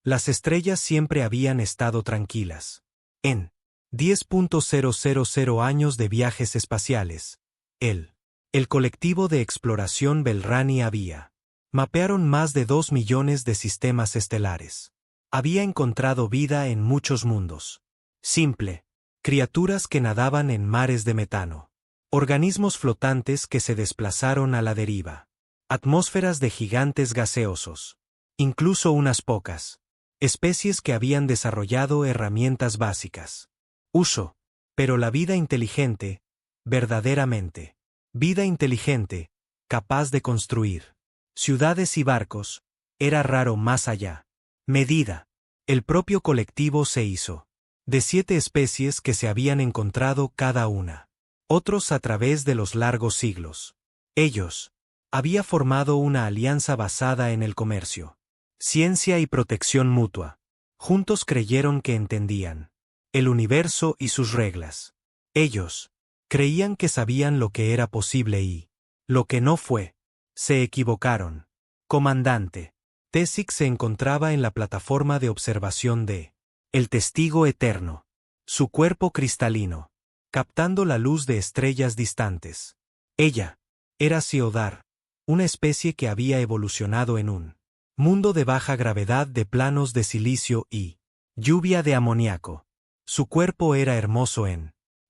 Las estrellas siempre habían estado tranquilas. En 10.000 años de viajes espaciales, el colectivo de exploración Belrani había mapearon más de 2 millones de sistemas estelares. Había encontrado vida en muchos mundos. Simple, criaturas que nadaban en mares de metano. Organismos flotantes que se desplazaron a la deriva. Atmósferas de gigantes gaseosos. Incluso unas pocas especies que habían desarrollado herramientas básicas. Uso. Pero la vida inteligente, verdaderamente. Vida inteligente, capaz de construir ciudades y barcos, era raro más allá. Medida. El propio colectivo se hizo de 7 especies que se habían encontrado cada una. Otros a través de los largos siglos. Ellos había formado una alianza basada en el comercio, ciencia y protección mutua. Juntos creyeron que entendían el universo y sus reglas. Ellos creían que sabían lo que era posible y lo que no fue. Se equivocaron. Comandante. Tesic se encontraba en la plataforma de observación de el Testigo Eterno. Su cuerpo cristalino, captando la luz de estrellas distantes. Ella era Siodar, una especie que había evolucionado en un mundo de baja gravedad de planos de silicio y lluvia de amoníaco. Su cuerpo era hermoso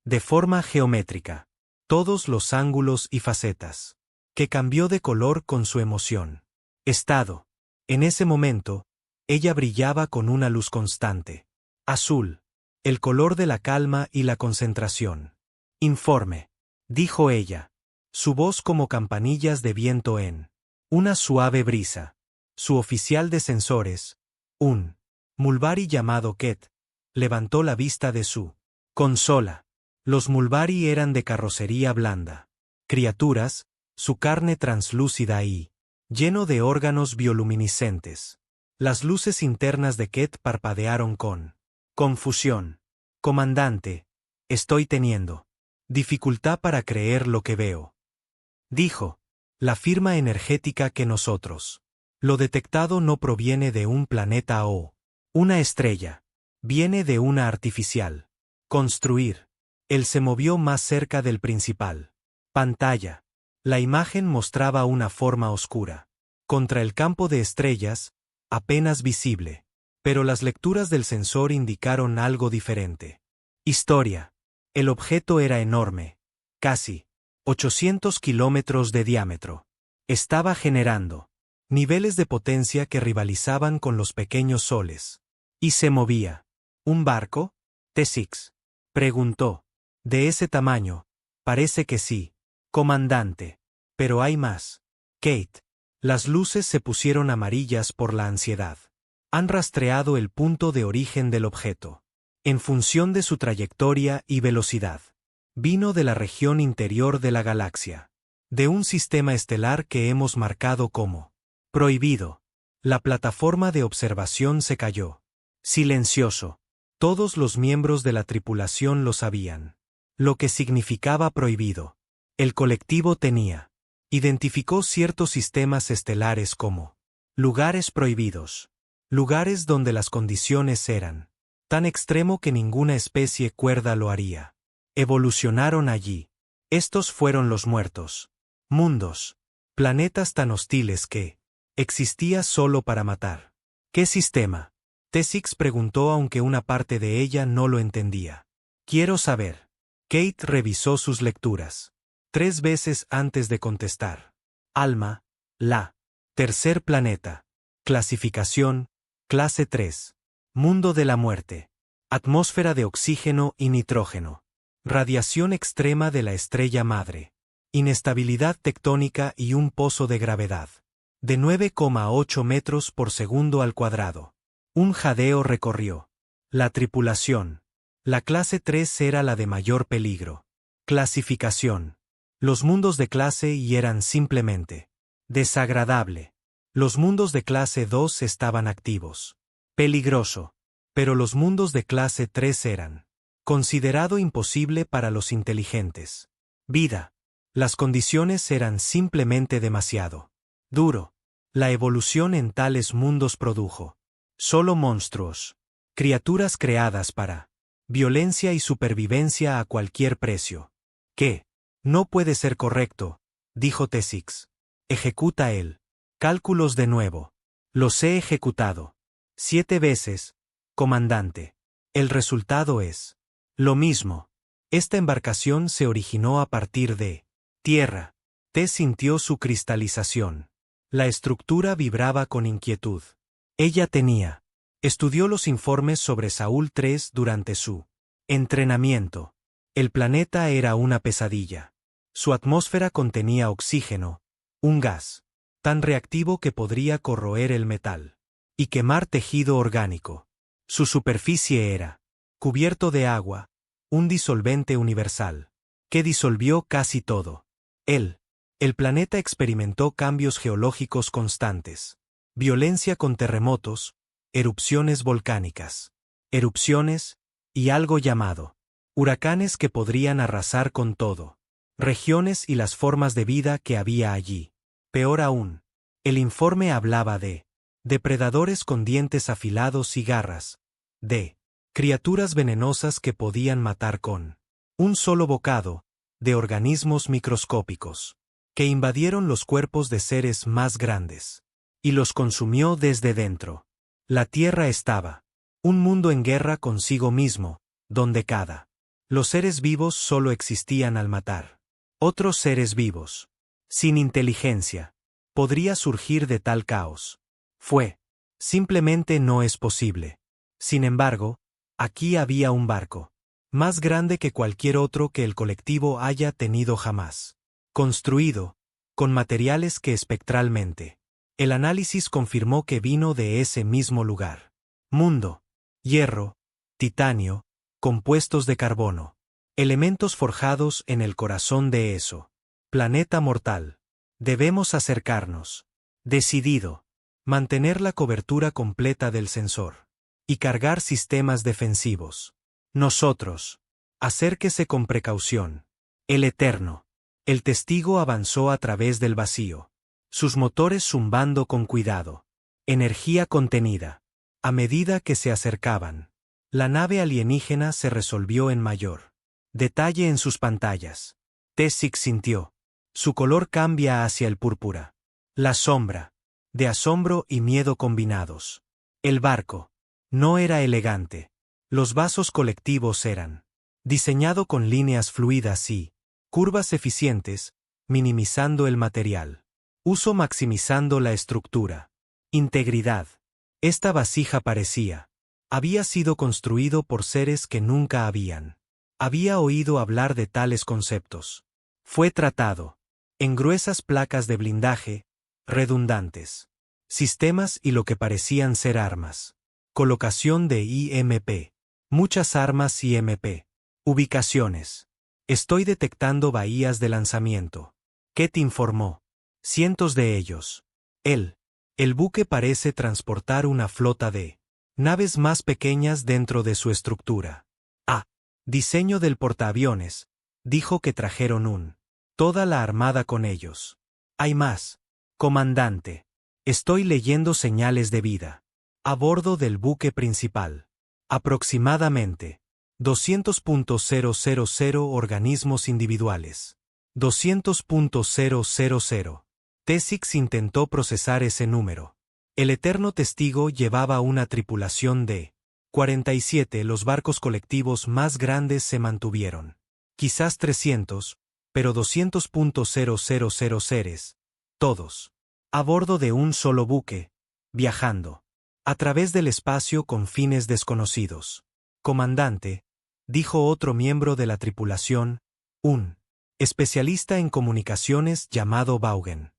de forma geométrica, todos los ángulos y facetas, que cambió de color con su emoción. Estado. En ese momento, ella brillaba con una luz constante. Azul. El color de la calma y la concentración. Informe. Dijo ella. Su voz como campanillas de viento en una suave brisa. Su oficial de sensores, un Mulvari llamado Ket, levantó la vista de su consola. Los Mulvari eran de carrocería blanda. Criaturas, su carne translúcida y lleno de órganos bioluminiscentes. Las luces internas de Ket parpadearon con confusión. Comandante, estoy teniendo dificultad para creer lo que veo. Dijo, la firma energética que nosotros. Lo detectado no proviene de un planeta o una estrella. Viene de una artificial. Construir. Él se movió más cerca del principal. Pantalla. La imagen mostraba una forma oscura. Contra el campo de estrellas, apenas visible. Pero las lecturas del sensor indicaron algo diferente. Historia. El objeto era enorme. Casi 800 kilómetros de diámetro. Estaba generando niveles de potencia que rivalizaban con los pequeños soles. Y se movía. ¿Un barco? T6. Preguntó. ¿De ese tamaño? Parece que sí. Comandante. Pero hay más. Kate. Las luces se pusieron amarillas por la ansiedad. Han rastreado el punto de origen del objeto. En función de su trayectoria y velocidad. Vino de la región interior de la galaxia. De un sistema estelar que hemos marcado como prohibido. La plataforma de observación se cayó. Silencioso. Todos los miembros de la tripulación lo sabían. Lo que significaba prohibido. El colectivo tenía. Identificó ciertos sistemas estelares como lugares prohibidos. Lugares donde las condiciones eran tan extremo que ninguna especie cuerda lo haría. Evolucionaron allí. Estos fueron los muertos. Mundos. Planetas tan hostiles que existía solo para matar. ¿Qué sistema? T6 preguntó aunque una parte de ella no lo entendía. Quiero saber. Kate revisó sus lecturas 3 veces antes de contestar. Alma, la. Tercer planeta. Clasificación, clase 3. Mundo de la muerte. Atmósfera de oxígeno y nitrógeno. Radiación extrema de la estrella madre. Inestabilidad tectónica y un pozo de gravedad. De 9,8 metros por segundo al cuadrado. Un jadeo recorrió la tripulación. La clase 3 era la de mayor peligro. Clasificación. Los mundos de clase Y eran simplemente desagradable. Los mundos de clase 2 estaban activos. Peligroso. Pero los mundos de clase 3 eran considerado imposible para los inteligentes. Vida. Las condiciones eran simplemente demasiado duro. La evolución en tales mundos produjo Solo monstruos. Criaturas creadas para violencia y supervivencia a cualquier precio. ¿Qué? No puede ser correcto, dijo T6. Ejecuta él. Cálculos de nuevo. Los he ejecutado 7 veces, comandante. El resultado es lo mismo. Esta embarcación se originó a partir de tierra. T sintió su cristalización. La estructura vibraba con inquietud. Ella tenía. Estudió los informes sobre Saúl III durante su entrenamiento. El planeta era una pesadilla. Su atmósfera contenía oxígeno, un gas tan reactivo que podría corroer el metal y quemar tejido orgánico. Su superficie era cubierto de agua, un disolvente universal, que disolvió casi todo. El planeta experimentó cambios geológicos constantes, violencia con terremotos, erupciones volcánicas, erupciones, y algo llamado huracanes que podrían arrasar con todo, regiones y las formas de vida que había allí. Peor aún, el informe hablaba de depredadores con dientes afilados y garras, de criaturas venenosas que podían matar con un solo bocado, de organismos microscópicos, que invadieron los cuerpos de seres más grandes, y los consumió desde dentro. La Tierra estaba, un mundo en guerra consigo mismo, donde los seres vivos solo existían al matar. Otros seres vivos, sin inteligencia, podría surgir de tal caos. Simplemente no es posible. Sin embargo, aquí había un barco, más grande que cualquier otro que el colectivo haya tenido jamás. Construido, con materiales que espectralmente. El análisis confirmó que vino de ese mismo lugar. Mundo, hierro, titanio, compuestos de carbono. Elementos forjados en el corazón de eso. Planeta mortal. Debemos acercarnos. Decidido. Mantener la cobertura completa del sensor. Y cargar sistemas defensivos. Nosotros. Acérquese con precaución. El Eterno. El testigo avanzó a través del vacío. Sus motores zumbando con cuidado. Energía contenida. A medida que se acercaban, la nave alienígena se resolvió en mayor detalle en sus pantallas. T6 sintió. Su color cambia hacia el púrpura. La sombra. De asombro y miedo combinados. El barco. No era elegante. Los vasos colectivos eran diseñado con líneas fluidas y curvas eficientes, minimizando el material. Uso maximizando la estructura. Integridad. Esta vasija había sido construido por seres que nunca había oído hablar de tales conceptos. Fue tratado en gruesas placas de blindaje, redundantes, sistemas y lo que parecían ser armas. Colocación de IMP. Muchas armas IMP. Ubicaciones. Estoy detectando bahías de lanzamiento. Ket informó. Cientos de ellos. El buque parece transportar una flota de naves más pequeñas dentro de su estructura. Diseño del portaaviones. Dijo que trajeron toda la armada con ellos. Hay más. Comandante. Estoy leyendo señales de vida. A bordo del buque principal. Aproximadamente 200.000 organismos individuales. 200.000. T6 intentó procesar ese número. El eterno testigo llevaba una tripulación de 47. Los barcos colectivos más grandes se mantuvieron. Quizás 300, pero 200.000 seres. Todos. A bordo de un solo buque. Viajando. A través del espacio con fines desconocidos. Comandante, dijo otro miembro de la tripulación, un especialista en comunicaciones llamado Vaughan.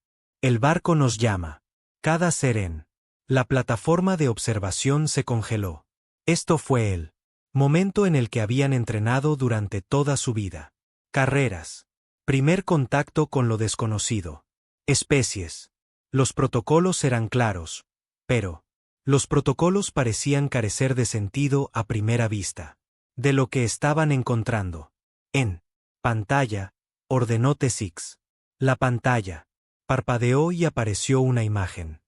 El barco nos llama. Cada seren. La plataforma de observación se congeló. Esto fue el momento en el que habían entrenado durante toda su vida. Carreras. Primer contacto con lo desconocido. Especies. Los protocolos eran claros, pero los protocolos parecían carecer de sentido a primera vista. De lo que estaban encontrando. En pantalla, ordenó T6. La pantalla parpadeó y apareció una imagen.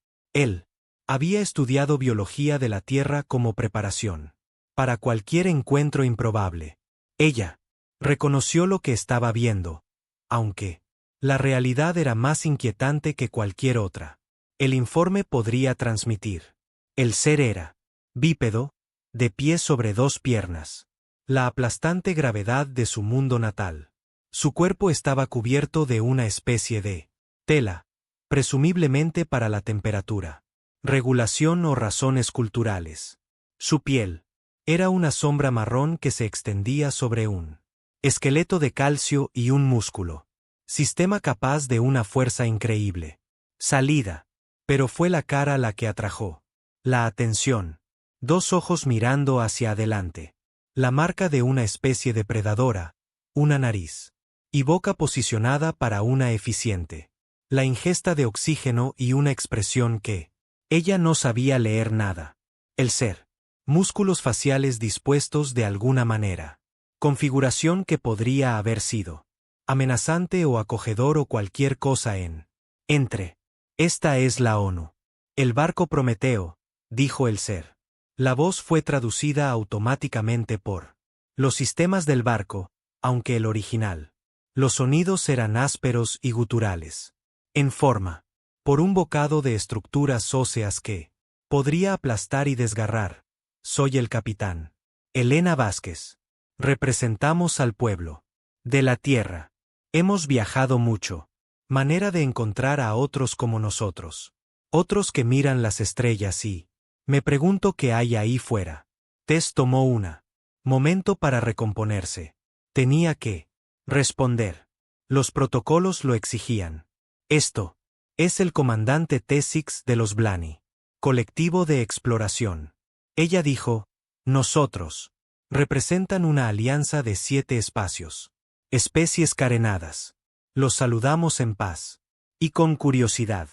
Había estudiado biología de la Tierra como preparación para cualquier encuentro improbable. Ella reconoció lo que estaba viendo, aunque la realidad era más inquietante que cualquier otra. El informe podría transmitir. El ser era bípedo, de pie sobre dos piernas. La aplastante gravedad de su mundo natal. Su cuerpo estaba cubierto de una especie de tela, presumiblemente para la temperatura, regulación o razones culturales. Su piel era una sombra marrón que se extendía sobre un esqueleto de calcio y un músculo. Sistema capaz de una fuerza increíble. Salida. Pero fue la cara la que atrajo la atención. Dos ojos mirando hacia adelante. La marca de una especie depredadora, una nariz y boca posicionada para una eficiente. La ingesta de oxígeno y una expresión que ella no sabía leer nada. El ser. Músculos faciales dispuestos de alguna manera. Configuración que podría haber sido amenazante o acogedor o cualquier cosa entre. Esta es la ONU. El barco Prometeo, dijo el ser. La voz fue traducida automáticamente por los sistemas del barco, aunque el original. Los sonidos eran ásperos y guturales. En forma. Por un bocado de estructuras óseas que podría aplastar y desgarrar. Soy el capitán Elena Vázquez. Representamos al pueblo de la Tierra. Hemos viajado mucho. Manera de encontrar a otros como nosotros. Otros que miran las estrellas y me pregunto qué hay ahí fuera. Tess tomó momento para recomponerse. Tenía que responder. Los protocolos lo exigían. Esto es el comandante T6 de los Blani. Colectivo de exploración. Ella dijo, nosotros. Representan una alianza de 7 espacios. Especies carenadas. Los saludamos en paz. Y con curiosidad.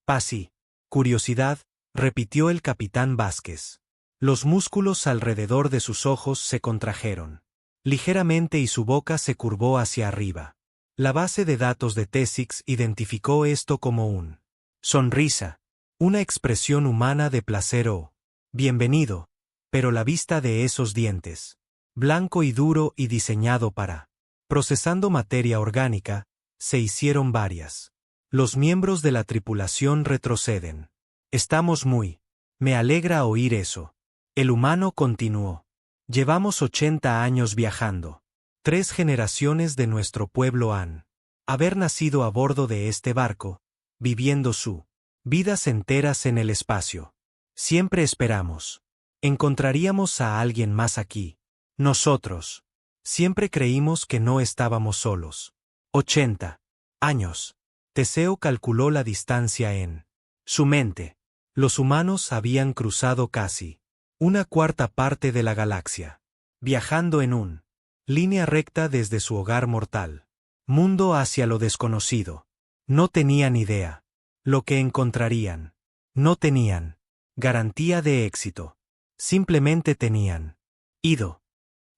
Paz y curiosidad, repitió el capitán Vázquez. Los músculos alrededor de sus ojos se contrajeron ligeramente y su boca se curvó hacia arriba. La base de datos de T6 identificó esto como un sonrisa, una expresión humana de placer o bienvenido, pero la vista de esos dientes, blanco y duro y diseñado para procesando materia orgánica, se hicieron varias. Los miembros de la tripulación retroceden. Estamos muy. Me alegra oír eso. El humano continuó. Llevamos 80 años viajando. 3 generaciones de nuestro pueblo han haber nacido a bordo de este barco, viviendo su vidas enteras en el espacio. Siempre esperamos. Encontraríamos a alguien más aquí. Nosotros. Siempre creímos que no estábamos solos. 80 años. Teseo calculó la distancia en su mente. Los humanos habían cruzado casi una cuarta parte de la galaxia, viajando en línea recta desde su hogar mortal, mundo hacia lo desconocido. No tenían idea lo que encontrarían. No tenían garantía de éxito. Simplemente tenían ido.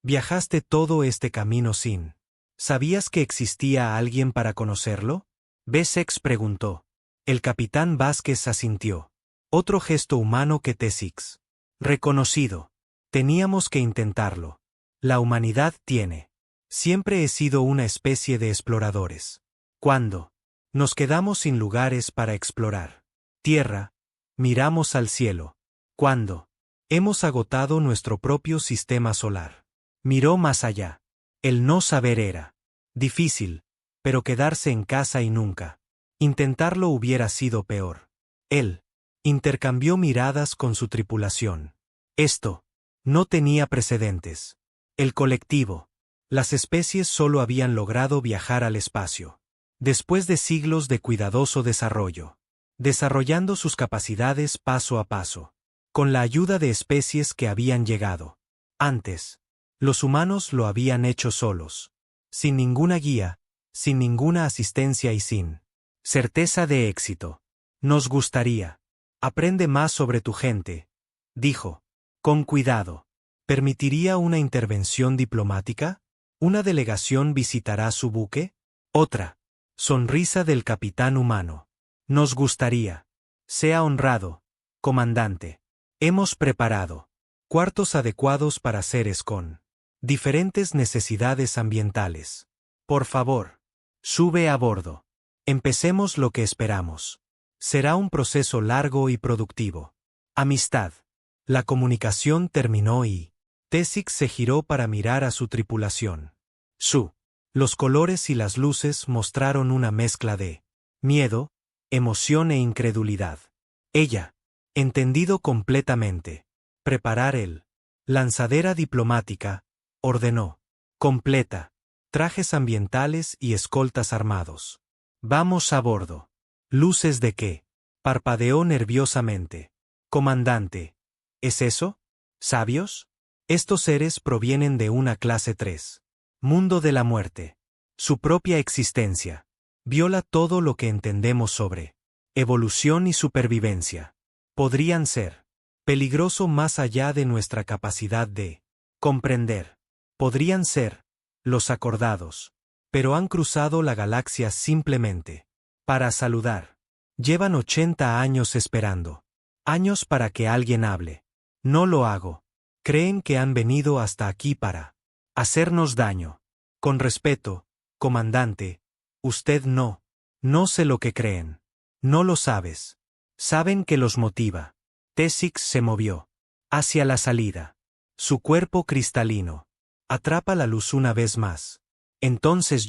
¿Viajaste todo este camino sin? ¿Sabías que existía alguien para conocerlo? Bessex preguntó. El capitán Vázquez asintió. Otro gesto humano que T6. Reconocido. Teníamos que intentarlo. La humanidad tiene. Siempre he sido una especie de exploradores. Cuando nos quedamos sin lugares para explorar tierra, miramos al cielo. Cuando hemos agotado nuestro propio sistema solar, miró más allá. El no saber era difícil, pero quedarse en casa y nunca intentarlo hubiera sido peor. Él intercambió miradas con su tripulación. Esto no tenía precedentes. El colectivo, las especies solo habían logrado viajar al espacio. Después de siglos de cuidadoso desarrollo, desarrollando sus capacidades paso a paso, con la ayuda de especies que habían llegado antes. Los humanos lo habían hecho solos, sin ninguna guía, sin ninguna asistencia y sin certeza de éxito. Nos gustaría. Aprende más sobre tu gente, dijo. Con cuidado. ¿Permitiría una intervención diplomática? ¿Una delegación visitará su buque? Otra. Sonrisa del capitán humano. Nos gustaría. Sea honrado. Comandante. Hemos preparado cuartos adecuados para seres con diferentes necesidades ambientales. Por favor, sube a bordo. Empecemos lo que esperamos. Será un proceso largo y productivo. Amistad. La comunicación terminó y Tessix se giró para mirar a su tripulación. Los colores y las luces mostraron una mezcla de miedo, emoción e incredulidad. Ella, entendido completamente, preparar el lanzadera diplomática, ordenó. Completa. Trajes ambientales y escoltas armados. Vamos a bordo. ¿Luces de qué? Parpadeó nerviosamente. Comandante. ¿Es eso? ¿Sabios? Estos seres provienen de una clase 3. Mundo de la muerte. Su propia existencia viola todo lo que entendemos sobre evolución y supervivencia. Podrían ser peligroso más allá de nuestra capacidad de comprender. Podrían ser los acordados, pero han cruzado la galaxia simplemente para saludar. Llevan 80 años esperando. Años para que alguien hable. No lo hago. Creen que han venido hasta aquí para hacernos daño. Con respeto, comandante, usted no sé lo que creen. No lo sabes. Saben que los motiva. Tessix se movió hacia la salida. Su cuerpo cristalino atrapa la luz una vez más. Entonces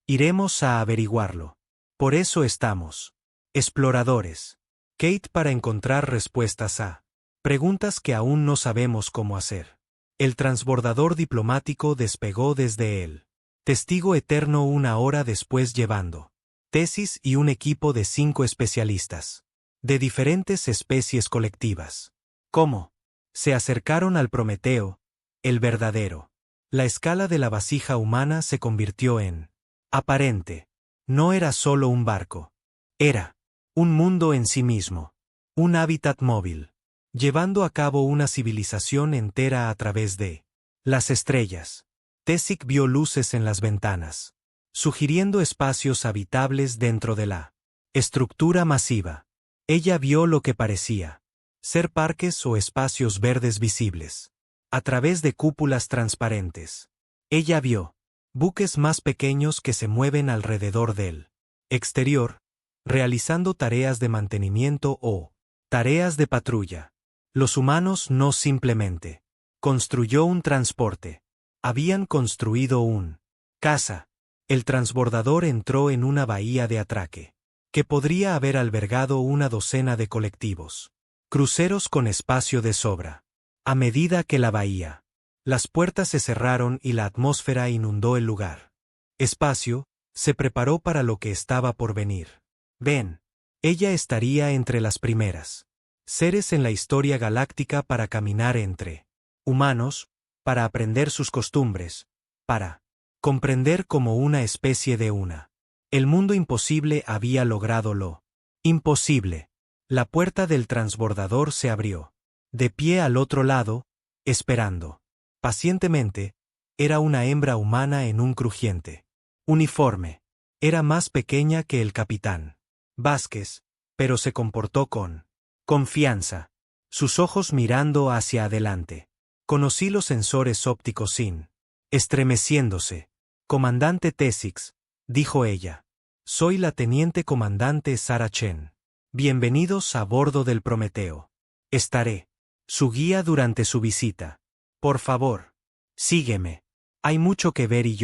iremos a averiguarlo. Por eso estamos exploradores. Kate para encontrar respuestas a preguntas que aún no sabemos cómo hacer. El transbordador diplomático despegó desde el testigo eterno una hora después llevando Tessix y un equipo de 5 especialistas de diferentes especies colectivas. ¿Cómo? Se acercaron al Prometeo, el verdadero. La escala de la vasija humana se convirtió en aparente. No era solo un barco. Era un mundo en sí mismo. Un hábitat móvil. Llevando a cabo una civilización entera a través de las estrellas. Tessix vio luces en las ventanas, sugiriendo espacios habitables dentro de la estructura masiva. Ella vio lo que parecía ser parques o espacios verdes visibles, a través de cúpulas transparentes. Ella vio buques más pequeños que se mueven alrededor del exterior, realizando tareas de mantenimiento o tareas de patrulla. Los humanos no simplemente construyó un transporte. Habían construido un casa. El transbordador entró en una bahía de atraque, que podría haber albergado una docena de colectivos. Cruceros con espacio de sobra. A medida que la bahía, las puertas se cerraron y la atmósfera inundó el lugar. Espacio, se preparó para lo que estaba por venir. Ven. Ella estaría entre las primeras seres en la historia galáctica para caminar entre humanos, para aprender sus costumbres, para comprender como una especie de una. El mundo imposible había logrado lo imposible. La puerta del transbordador se abrió. De pie al otro lado, esperando pacientemente, era una hembra humana en un crujiente uniforme. Era más pequeña que el capitán Vázquez, pero se comportó con confianza, sus ojos mirando hacia adelante. Conocí los sensores ópticos sin estremeciéndose. Comandante Tessix, dijo ella. Soy la teniente comandante Sarah Chen. Bienvenidos a bordo del Prometeo. Estaré su guía durante su visita. Por favor, sígueme. Hay mucho que ver y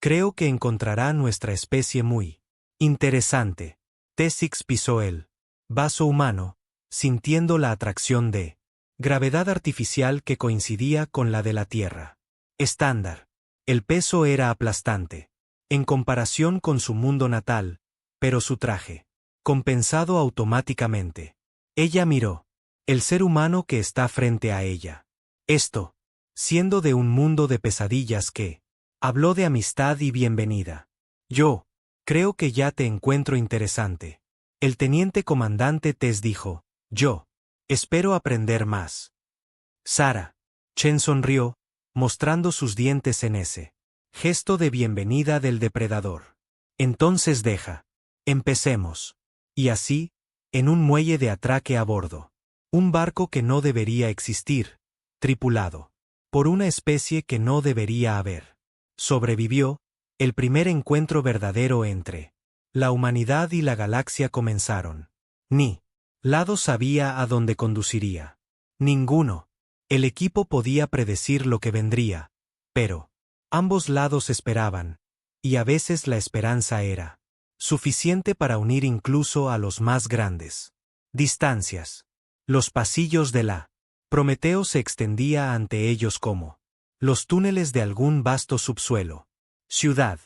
creo que encontrará nuestra especie muy interesante. Tessix pisó el vaso humano, sintiendo la atracción de gravedad artificial que coincidía con la de la Tierra. Estándar. El peso era aplastante, en comparación con su mundo natal, pero su traje, compensado automáticamente. Ella miró el ser humano que está frente a ella. Esto, siendo de un mundo de pesadillas que habló de amistad y bienvenida. Creo que ya te encuentro interesante. El teniente comandante Tess dijo. Espero aprender más. Sarah. Chen sonrió, mostrando sus dientes en ese gesto de bienvenida del depredador. Entonces empecemos. Y así, en un muelle de atraque a bordo. Un barco que no debería existir, tripulado por una especie que no debería haber. Sobrevivió, el primer encuentro verdadero entre la humanidad y la galaxia comenzaron. Ni lado sabía a dónde conduciría. Ninguno. El equipo podía predecir lo que vendría, pero ambos lados esperaban, y a veces la esperanza era suficiente para unir incluso a los más grandes distancias. Los pasillos de la Prometeo se extendía ante ellos como los túneles de algún vasto subsuelo. Ciudad.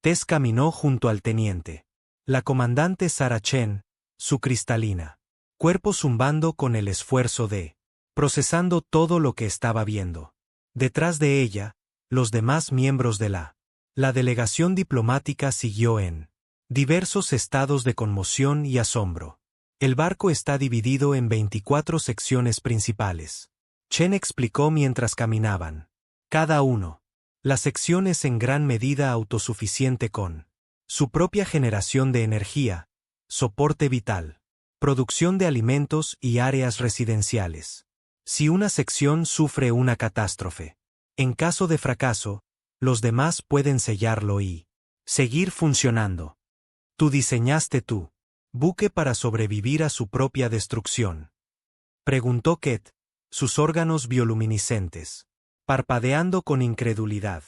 Tess caminó junto al teniente. La comandante Sarah Chen, su cristalina cuerpo zumbando con el esfuerzo de procesando todo lo que estaba viendo. Detrás de ella, los demás miembros de la delegación diplomática siguió en diversos estados de conmoción y asombro. El barco está dividido en 24 secciones principales. Chen explicó mientras caminaban. Cada uno. La sección es en gran medida autosuficiente con su propia generación de energía, soporte vital, producción de alimentos y áreas residenciales. Si una sección sufre una catástrofe, en caso de fracaso, los demás pueden sellarlo y seguir funcionando. Tú diseñaste tu buque para sobrevivir a su propia destrucción. Preguntó Ket, sus órganos bioluminiscentes parpadeando con incredulidad.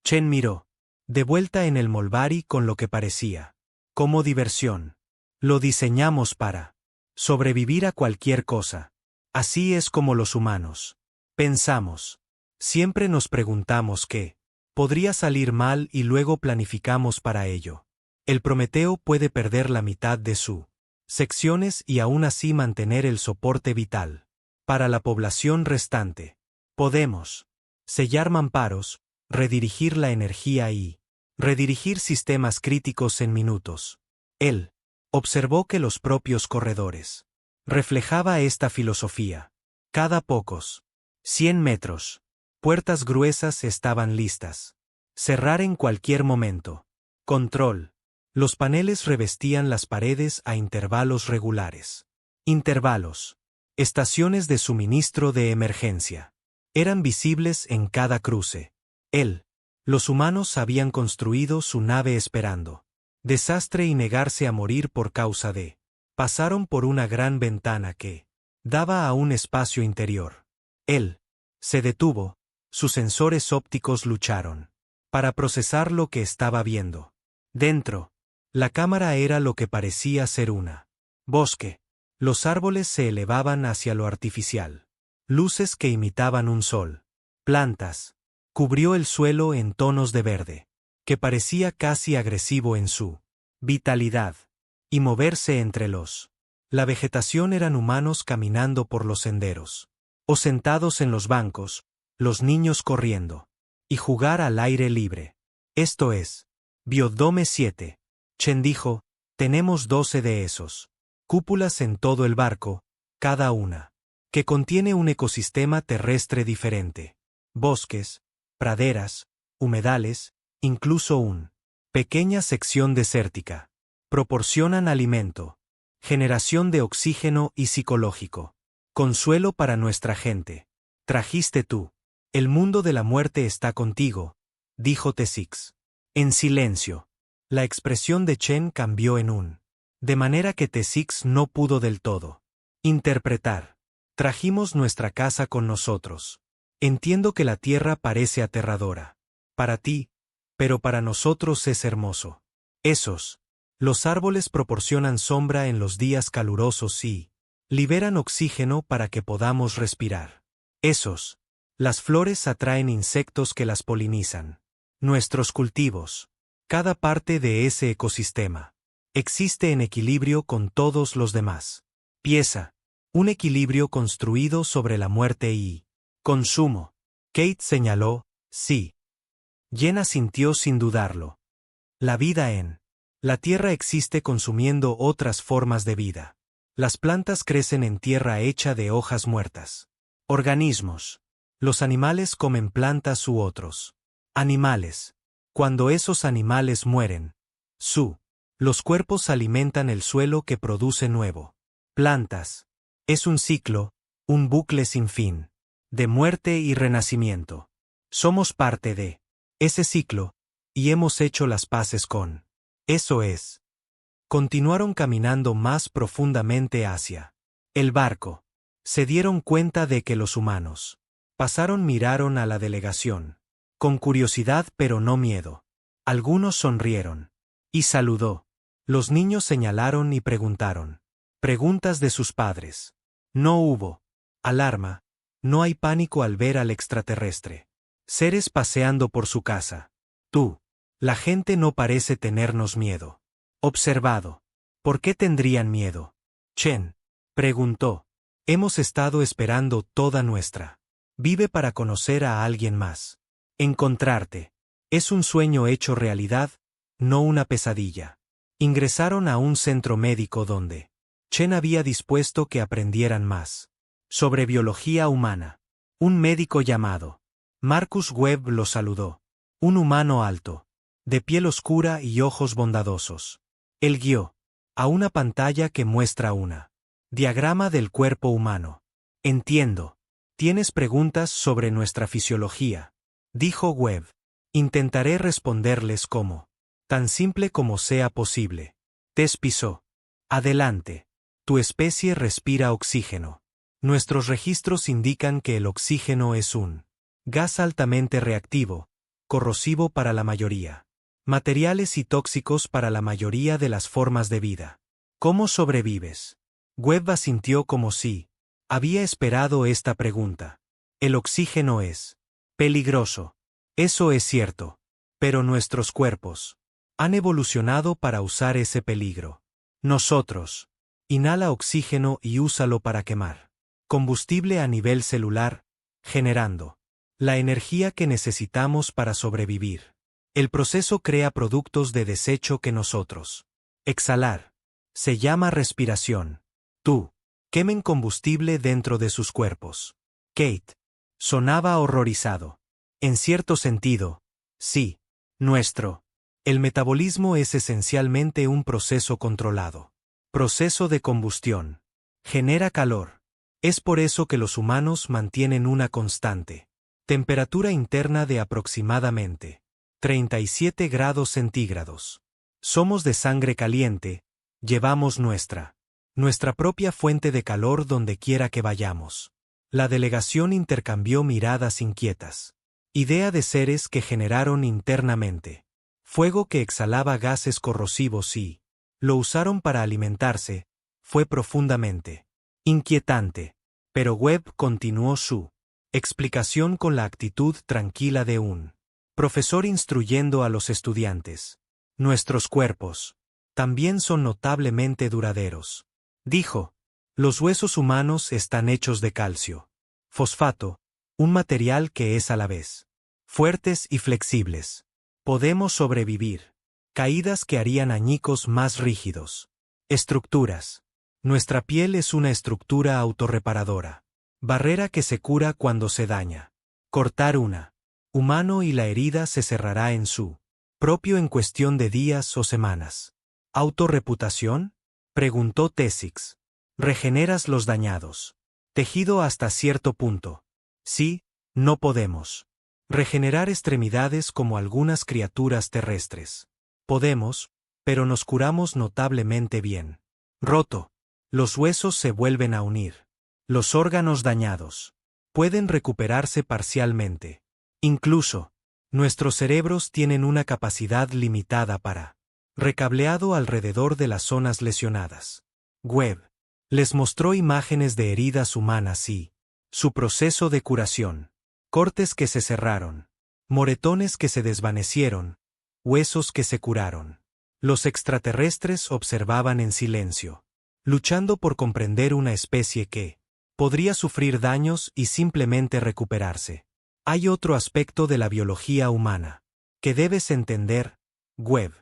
Chen miró, de vuelta en el Molvari con lo que parecía como diversión. Lo diseñamos para sobrevivir a cualquier cosa. Así es como los humanos pensamos. Siempre nos preguntamos qué podría salir mal y luego planificamos para ello. El Prometeo puede perder la mitad de sus secciones y aún así mantener el soporte vital. Para la población restante, podemos sellar mamparos, redirigir la energía y redirigir sistemas críticos en minutos. Él observó que los propios corredores reflejaba esta filosofía. Cada pocos 100 metros, puertas gruesas estaban listas. Cerrar en cualquier momento. Control. Los paneles revestían las paredes a intervalos regulares. Intervalos. Estaciones de suministro de emergencia. Eran visibles en cada cruce. Los humanos habían construido su nave esperando desastre y negarse a morir por causa de. Pasaron por una gran ventana que daba a un espacio interior. Él se detuvo, sus sensores ópticos lucharon para procesar lo que estaba viendo. Dentro, la cámara era lo que parecía ser una bosque. Los árboles se elevaban hacia lo artificial. Luces que imitaban un sol. Plantas. Cubrió el suelo en tonos de verde, que parecía casi agresivo en su vitalidad. Y moverse entre los. La vegetación eran humanos caminando por los senderos. O sentados en los bancos, los niños corriendo. Y jugar al aire libre. Esto es. Biodome 7. Chen dijo, tenemos 12 de esos. Cúpulas en todo el barco, cada una que contiene un ecosistema terrestre diferente. Bosques, praderas, humedales, incluso una pequeña sección desértica. Proporcionan alimento, generación de oxígeno y psicológico. Consuelo para nuestra gente. Trajiste tú. El mundo de la muerte está contigo, dijo T6. En silencio. La expresión de Chen cambió en un. De manera que T6 no pudo del todo interpretar. Trajimos nuestra casa con nosotros. Entiendo que la tierra parece aterradora. Para ti, pero para nosotros es hermoso. Los árboles proporcionan sombra en los días calurosos y liberan oxígeno para que podamos respirar. Las flores atraen insectos que las polinizan. Nuestros cultivos. Cada parte de ese ecosistema existe en equilibrio con todos los demás. Pieza. Un equilibrio construido sobre la muerte y consumo. Kate señaló, sí. Jen asintió sin dudarlo. La vida en la tierra existe consumiendo otras formas de vida. Las plantas crecen en tierra hecha de hojas muertas. Organismos. Los animales comen plantas u otros animales. Cuando esos animales mueren, los cuerpos alimentan el suelo que produce nuevo. Plantas. Es un ciclo, Un bucle sin fin. De muerte y renacimiento. Somos parte de ese ciclo, y hemos hecho las paces con eso es. Continuaron caminando más profundamente hacia el barco. Se dieron cuenta de que los humanos miraron a la delegación. Con curiosidad pero no miedo. Algunos sonrieron. Y saludó. Los niños señalaron y preguntaron. Preguntas de sus padres. No hubo alarma. No hay pánico al ver al extraterrestre. Seres paseando por su casa. Tú. La gente no parece tenernos miedo. Observado. ¿Por qué tendrían miedo? Chen preguntó. Hemos estado esperando toda nuestra vive para conocer a alguien más. Encontrarte. Es un sueño hecho realidad, no una pesadilla. Ingresaron a un centro médico donde Chen había dispuesto que aprendieran más sobre biología humana. Un médico llamado Marcus Webb los saludó. Un humano alto, de piel oscura y ojos bondadosos. Él guió a una pantalla que muestra una diagrama del cuerpo humano. Entiendo. ¿Tienes preguntas sobre nuestra fisiología?, dijo Webb. Intentaré responderles como tan simple como sea posible. Tess pisó. Adelante. Tu especie respira oxígeno. Nuestros registros indican que el oxígeno es un gas altamente reactivo, corrosivo para la mayoría. Materiales y tóxicos para la mayoría de las formas de vida. ¿Cómo sobrevives? Webb asintió como si había esperado esta pregunta. El oxígeno es peligroso. Eso es cierto. Pero nuestros cuerpos han evolucionado para usar ese peligro. Nosotros. Inhala oxígeno y úsalo para quemar combustible a nivel celular, generando la energía que necesitamos para sobrevivir. El proceso crea productos de desecho que nosotros exhalar. Se llama respiración. Tú. Quemen combustible dentro de sus cuerpos. Kate. Sonaba horrorizado. En cierto sentido, sí. Nuestro. El metabolismo es esencialmente un proceso controlado. Proceso de combustión. Genera calor. Es por eso que los humanos mantienen una constante temperatura interna de aproximadamente 37 grados centígrados. Somos de sangre caliente, llevamos nuestra propia fuente de calor donde quiera que vayamos. La delegación intercambió miradas inquietas. Idea de seres que generaron internamente fuego que exhalaba gases corrosivos y lo usaron para alimentarse. Fue profundamente inquietante. Pero Webb continuó su explicación con la actitud tranquila de un profesor instruyendo a los estudiantes. Nuestros cuerpos también son notablemente duraderos. Dijo. Los huesos humanos están hechos de calcio. Fosfato, un material que es a la vez fuertes y flexibles. Podemos sobrevivir. Caídas que harían añicos más rígidos. Estructuras. Nuestra piel es una estructura autorreparadora. Barrera que se cura cuando se daña. Cortar una humano y la herida se cerrará en su propio en cuestión de días o semanas. ¿Autorreputación?, preguntó Tessix. Regeneras los dañados. Tejido hasta cierto punto. Sí, no podemos regenerar extremidades como algunas criaturas terrestres. Podemos, pero nos curamos notablemente bien. Roto. Los huesos se vuelven a unir. Los órganos dañados pueden recuperarse parcialmente. Incluso, nuestros cerebros tienen una capacidad limitada para recableado alrededor de las zonas lesionadas. Webb les mostró imágenes de heridas humanas y su proceso de curación. Cortes que se cerraron. Moretones que se desvanecieron. Huesos que se curaron. Los extraterrestres observaban en silencio, luchando por comprender una especie que podría sufrir daños y simplemente recuperarse. Hay otro aspecto de la biología humana que debes entender, Webb.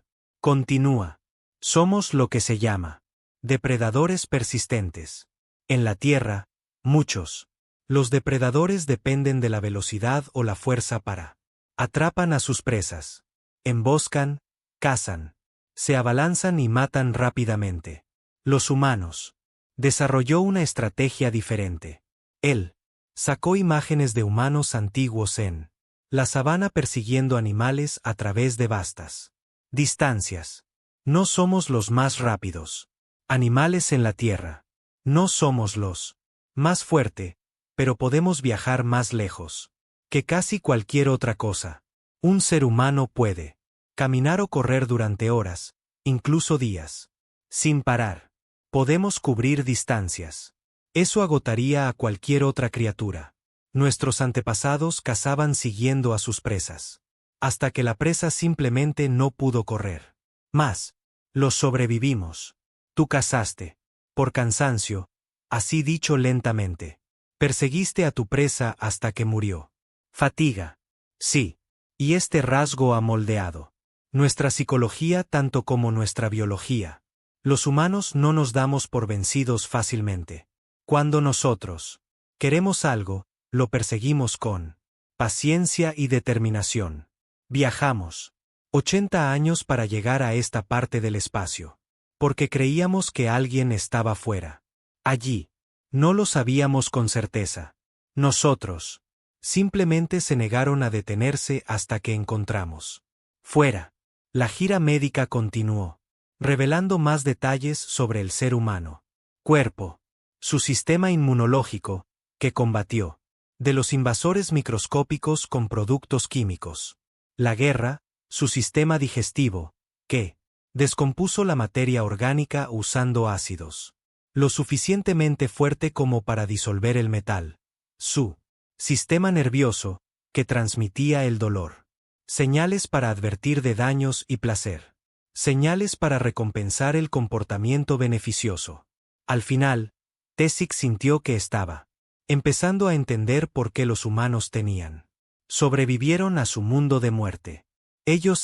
Continúa. Somos lo que se llama depredadores persistentes. En la Tierra, muchos. Los depredadores dependen de la velocidad o la fuerza para atrapan a sus presas. Emboscan, cazan. Se abalanzan y matan rápidamente. Los humanos. Desarrolló una estrategia diferente. Él sacó imágenes de humanos antiguos en la sabana persiguiendo animales a través de vastas distancias. No somos los más rápidos animales en la Tierra. No somos los más fuerte, pero podemos viajar más lejos que casi cualquier otra cosa. Un ser humano puede caminar o correr durante horas, incluso días, sin parar. Podemos cubrir distancias. Eso agotaría a cualquier otra criatura. Nuestros antepasados cazaban siguiendo a sus presas, hasta que la presa simplemente no pudo correr más. Los sobrevivimos. Tú cazaste, por cansancio, así dicho lentamente. Perseguiste a tu presa hasta que murió. Fatiga. Sí. Y este rasgo ha moldeado nuestra psicología tanto como nuestra biología. Los humanos no nos damos por vencidos fácilmente. Cuando nosotros queremos algo, lo perseguimos con paciencia y determinación. Viajamos 80 años para llegar a esta parte del espacio, porque creíamos que alguien estaba fuera. Allí. No lo sabíamos con certeza. Nosotros simplemente se negaron a detenerse hasta que encontramos fuera. La gira médica continuó, revelando más detalles sobre el ser humano. Cuerpo. Su sistema inmunológico, que combatió de los invasores microscópicos con productos químicos. La guerra, su sistema digestivo, que descompuso la materia orgánica usando ácidos lo suficientemente fuerte como para disolver el metal. Su sistema nervioso, que transmitía el dolor. Señales para advertir de daños y placer. Señales para recompensar el comportamiento beneficioso. Al final, Tessic sintió que estaba empezando a entender por qué los humanos sobrevivieron a su mundo de muerte. Ellos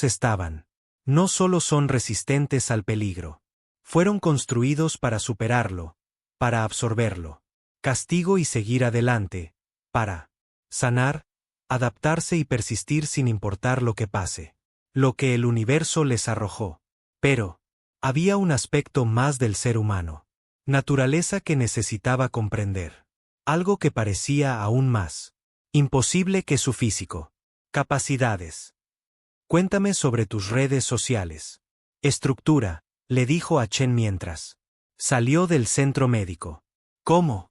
no solo son resistentes al peligro. Fueron construidos para superarlo, para absorberlo. Castigo y seguir adelante, para sanar, adaptarse y persistir sin importar lo que pase. Lo que el universo les arrojó. Pero había un aspecto más del ser humano. Naturaleza que necesitaba comprender. Algo que parecía aún más imposible que su físico. Capacidades. Cuéntame sobre tus redes sociales. Estructura, le dijo a Chen mientras salió del centro médico. ¿Cómo?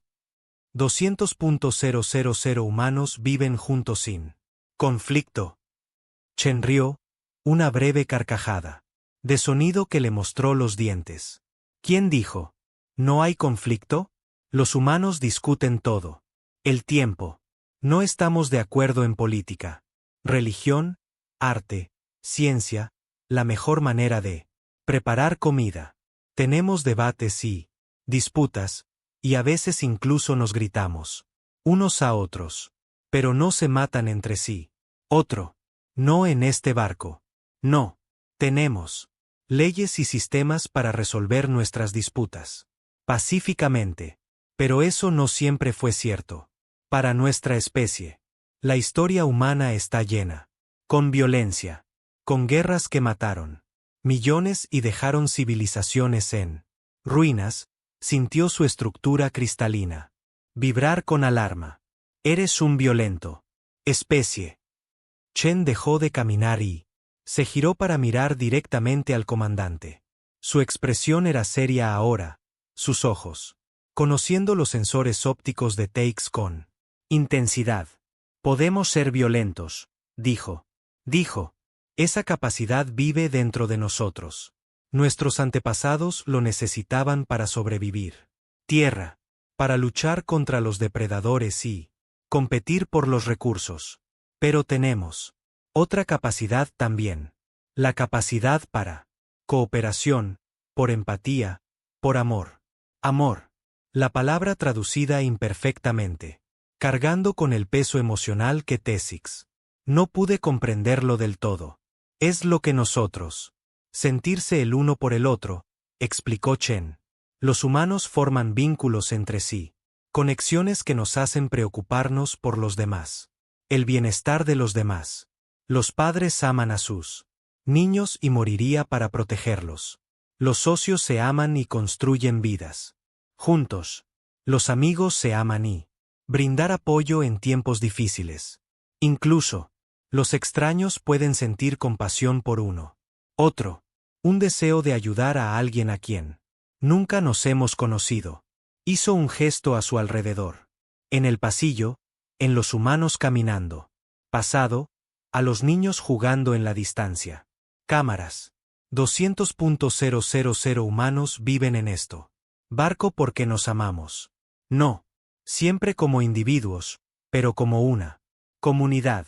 200.000 humanos viven juntos sin conflicto. Chen rió, una breve carcajada de sonido que le mostró los dientes. ¿Quién dijo? ¿No hay conflicto? Los humanos discuten todo el tiempo. No estamos de acuerdo en política, religión, arte, ciencia, la mejor manera de preparar comida. Tenemos debates y disputas, y a veces incluso nos gritamos unos a otros. Pero no se matan entre sí. Otro. No en este barco. No. Tenemos leyes y sistemas para resolver nuestras disputas pacíficamente. Pero eso no siempre fue cierto. Para nuestra especie, la historia humana está llena con violencia, con guerras que mataron millones y dejaron civilizaciones en ruinas. Sintió su estructura cristalina vibrar con alarma. Eres un violento especie. Chen dejó de caminar y se giró para mirar directamente al comandante. Su expresión era seria ahora, sus ojos conociendo los sensores ópticos de Takes con intensidad. Podemos ser violentos, dijo. Esa capacidad vive dentro de nosotros. Nuestros antepasados lo necesitaban para sobrevivir. Tierra, para luchar contra los depredadores y competir por los recursos. Pero tenemos otra capacidad también. La capacidad para cooperación, por empatía, por amor. Amor. La palabra traducida imperfectamente, cargando con el peso emocional que Tessix. No pude comprenderlo del todo. Es lo que nosotros. Sentirse el uno por el otro, explicó Chen. Los humanos forman vínculos entre sí. Conexiones que nos hacen preocuparnos por los demás. El bienestar de los demás. Los padres aman a sus niños y moriría para protegerlos. Los socios se aman y construyen vidas juntos. Los amigos se aman y brindar apoyo en tiempos difíciles. Incluso, los extraños pueden sentir compasión por uno. Otro, un deseo de ayudar a alguien a quien nunca nos hemos conocido. Hizo un gesto a su alrededor. En el pasillo, en los humanos caminando. Pasado, a los niños jugando en la distancia. Cámaras. 200.000 humanos viven en esto. Barco porque nos amamos. No. Siempre como individuos, pero como una comunidad.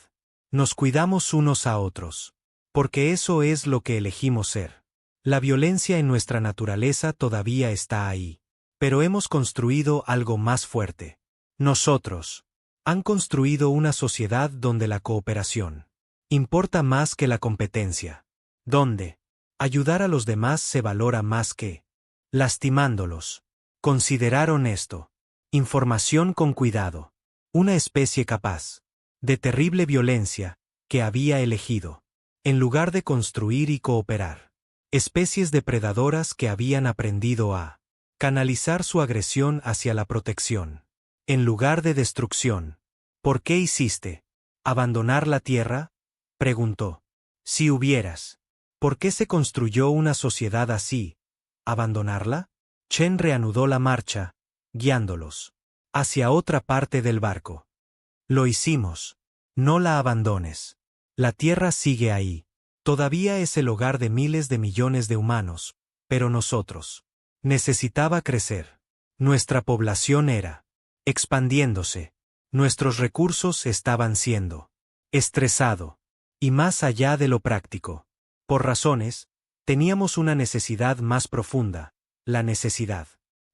Nos cuidamos unos a otros. Porque eso es lo que elegimos ser. La violencia en nuestra naturaleza todavía está ahí. Pero hemos construido algo más fuerte. Nosotros. Han construido una sociedad donde la cooperación importa más que la competencia. Donde ayudar a los demás se valora más que lastimándolos. Consideraron esto. Información con cuidado. Una especie capaz de terrible violencia que había elegido. En lugar de construir y cooperar. Especies depredadoras que habían aprendido a canalizar su agresión hacia la protección. En lugar de destrucción. ¿Por qué hiciste abandonar la tierra? Preguntó. Si hubieras. ¿Por qué se construyó una sociedad así? ¿Abandonarla? Chen reanudó la marcha, guiándolos hacia otra parte del barco. Lo hicimos. No la abandones. La tierra sigue ahí. Todavía es el hogar de miles de millones de humanos, pero nosotros. Necesitaba crecer. Nuestra población era expandiéndose. Nuestros recursos estaban siendo estresado. Y más allá de lo práctico. Por razones, teníamos una necesidad más profunda, la necesidad.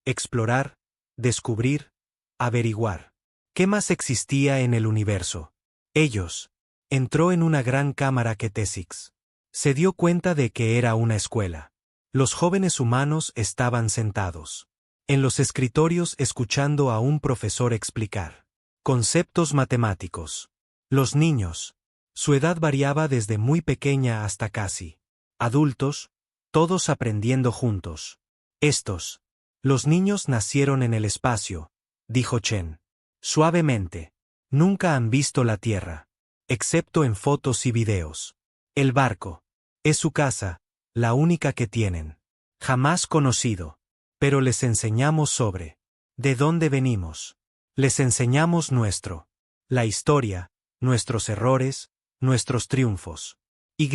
Explorar, descubrir, averiguar. ¿Qué más existía en el universo? Ellos. Entró en una gran cámara que T6. Se dio cuenta de que era una escuela. Los jóvenes humanos estaban sentados en los escritorios escuchando a un profesor explicar conceptos matemáticos. Los niños. Su edad variaba desde muy pequeña hasta casi adultos, todos aprendiendo juntos. Estos. Los niños nacieron en el espacio, dijo Chen. Suavemente. Nunca han visto la Tierra. Excepto en fotos y videos. El barco. Es su casa, la única que tienen. Jamás conocido. Pero les enseñamos sobre de dónde venimos. Les enseñamos la historia, nuestros errores, nuestros triunfos. Y.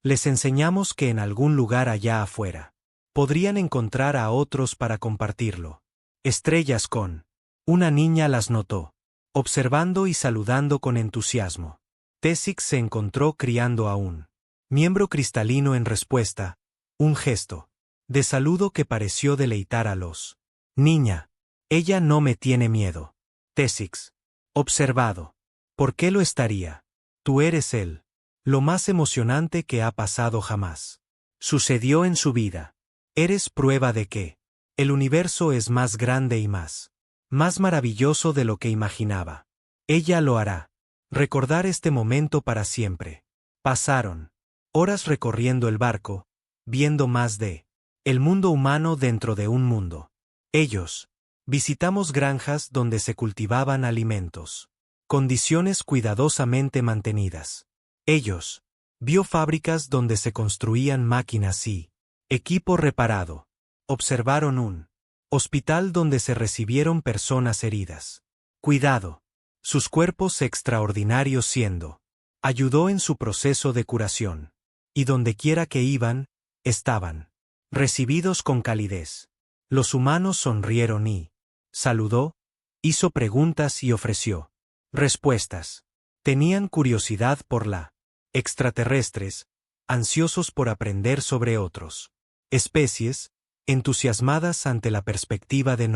Les enseñamos que en algún lugar allá afuera podrían encontrar a otros para compartirlo. Estrellas con. Una niña las notó, observando y saludando con entusiasmo. T6 se encontró criando a un miembro cristalino en respuesta, un gesto de saludo que pareció deleitar a los. Niña. Ella no me tiene miedo. T6. Observado. ¿Por qué lo estaría? Tú eres él. Lo más emocionante que ha pasado jamás. Sucedió en su vida. Eres prueba de que el universo es más grande y más maravilloso de lo que imaginaba. Ella lo hará. Recordar este momento para siempre. Pasaron horas recorriendo el barco, viendo más de el mundo humano dentro de un mundo. Ellos. Visitamos granjas donde se cultivaban alimentos. Condiciones cuidadosamente mantenidas. Ellos. Vio fábricas donde se construían máquinas y equipo reparado. Observaron un hospital donde se recibieron personas heridas. Cuidado. Sus cuerpos extraordinarios siendo. Ayudó en su proceso de curación. Y dondequiera que iban, estaban recibidos con calidez. Los humanos sonrieron y saludó, hizo preguntas y ofreció respuestas. Tenían curiosidad por la extraterrestres, ansiosos por aprender sobre otros especies, entusiasmadas ante la perspectiva de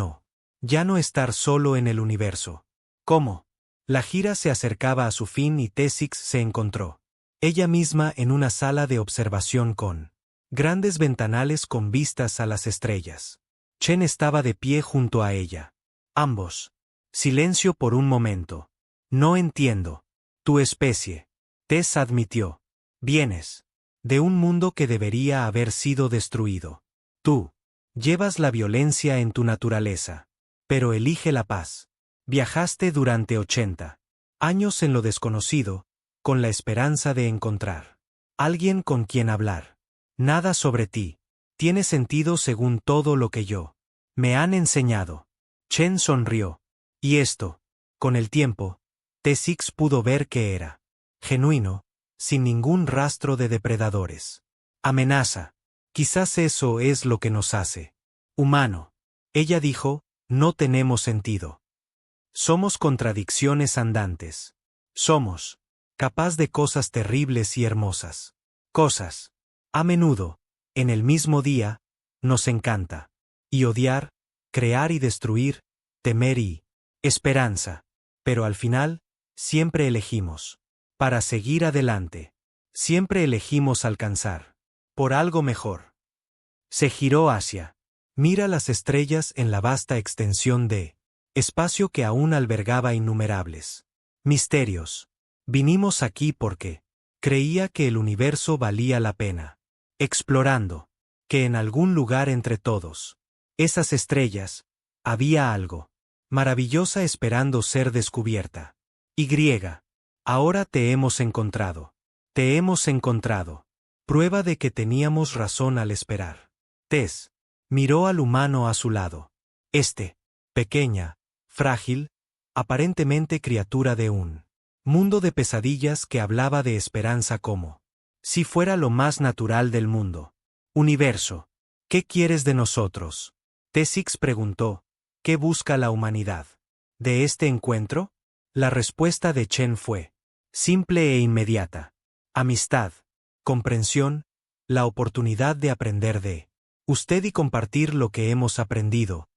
ya no estar solo en el universo. ¿Cómo? La gira se acercaba a su fin y T6 se encontró ella misma en una sala de observación con grandes ventanales con vistas a las estrellas. Chen estaba de pie junto a ella. Ambos. Silencio por un momento. No entiendo. Tu especie. Tess admitió. Vienes de un mundo que debería haber sido destruido. Tú llevas la violencia en tu naturaleza, pero elige la paz. Viajaste durante 80 años en lo desconocido, con la esperanza de encontrar alguien con quien hablar. Nada sobre ti tiene sentido según todo lo que yo me han enseñado. Chen sonrió. Y esto, con el tiempo, T6 pudo ver que era genuino, sin ningún rastro de depredadores. Amenaza. Quizás eso es lo que nos hace humano. Ella dijo, no tenemos sentido. Somos contradicciones andantes. Somos capaz de cosas terribles y hermosas. Cosas. A menudo, en el mismo día, nos encanta. Y odiar, crear y destruir, temer y esperanza. Pero al final, siempre elegimos. Para seguir adelante. Siempre elegimos alcanzar. Por algo mejor. Se giró hacia. Mira las estrellas en la vasta extensión de espacio que aún albergaba innumerables misterios. Vinimos aquí porque creía que el universo valía la pena. Explorando. Que en algún lugar entre todos esas estrellas había algo maravillosa esperando ser descubierta. Y. Ahora te hemos encontrado. Te hemos encontrado. Prueba de que teníamos razón al esperar. Tess miró al humano a su lado. Pequeña, frágil, aparentemente criatura de un mundo de pesadillas que hablaba de esperanza como si fuera lo más natural del mundo. Universo, ¿qué quieres de nosotros? T6 preguntó, ¿qué busca la humanidad? ¿De este encuentro? La respuesta de Chen fue simple e inmediata. Amistad, comprensión, la oportunidad de aprender de usted y compartir lo que hemos aprendido.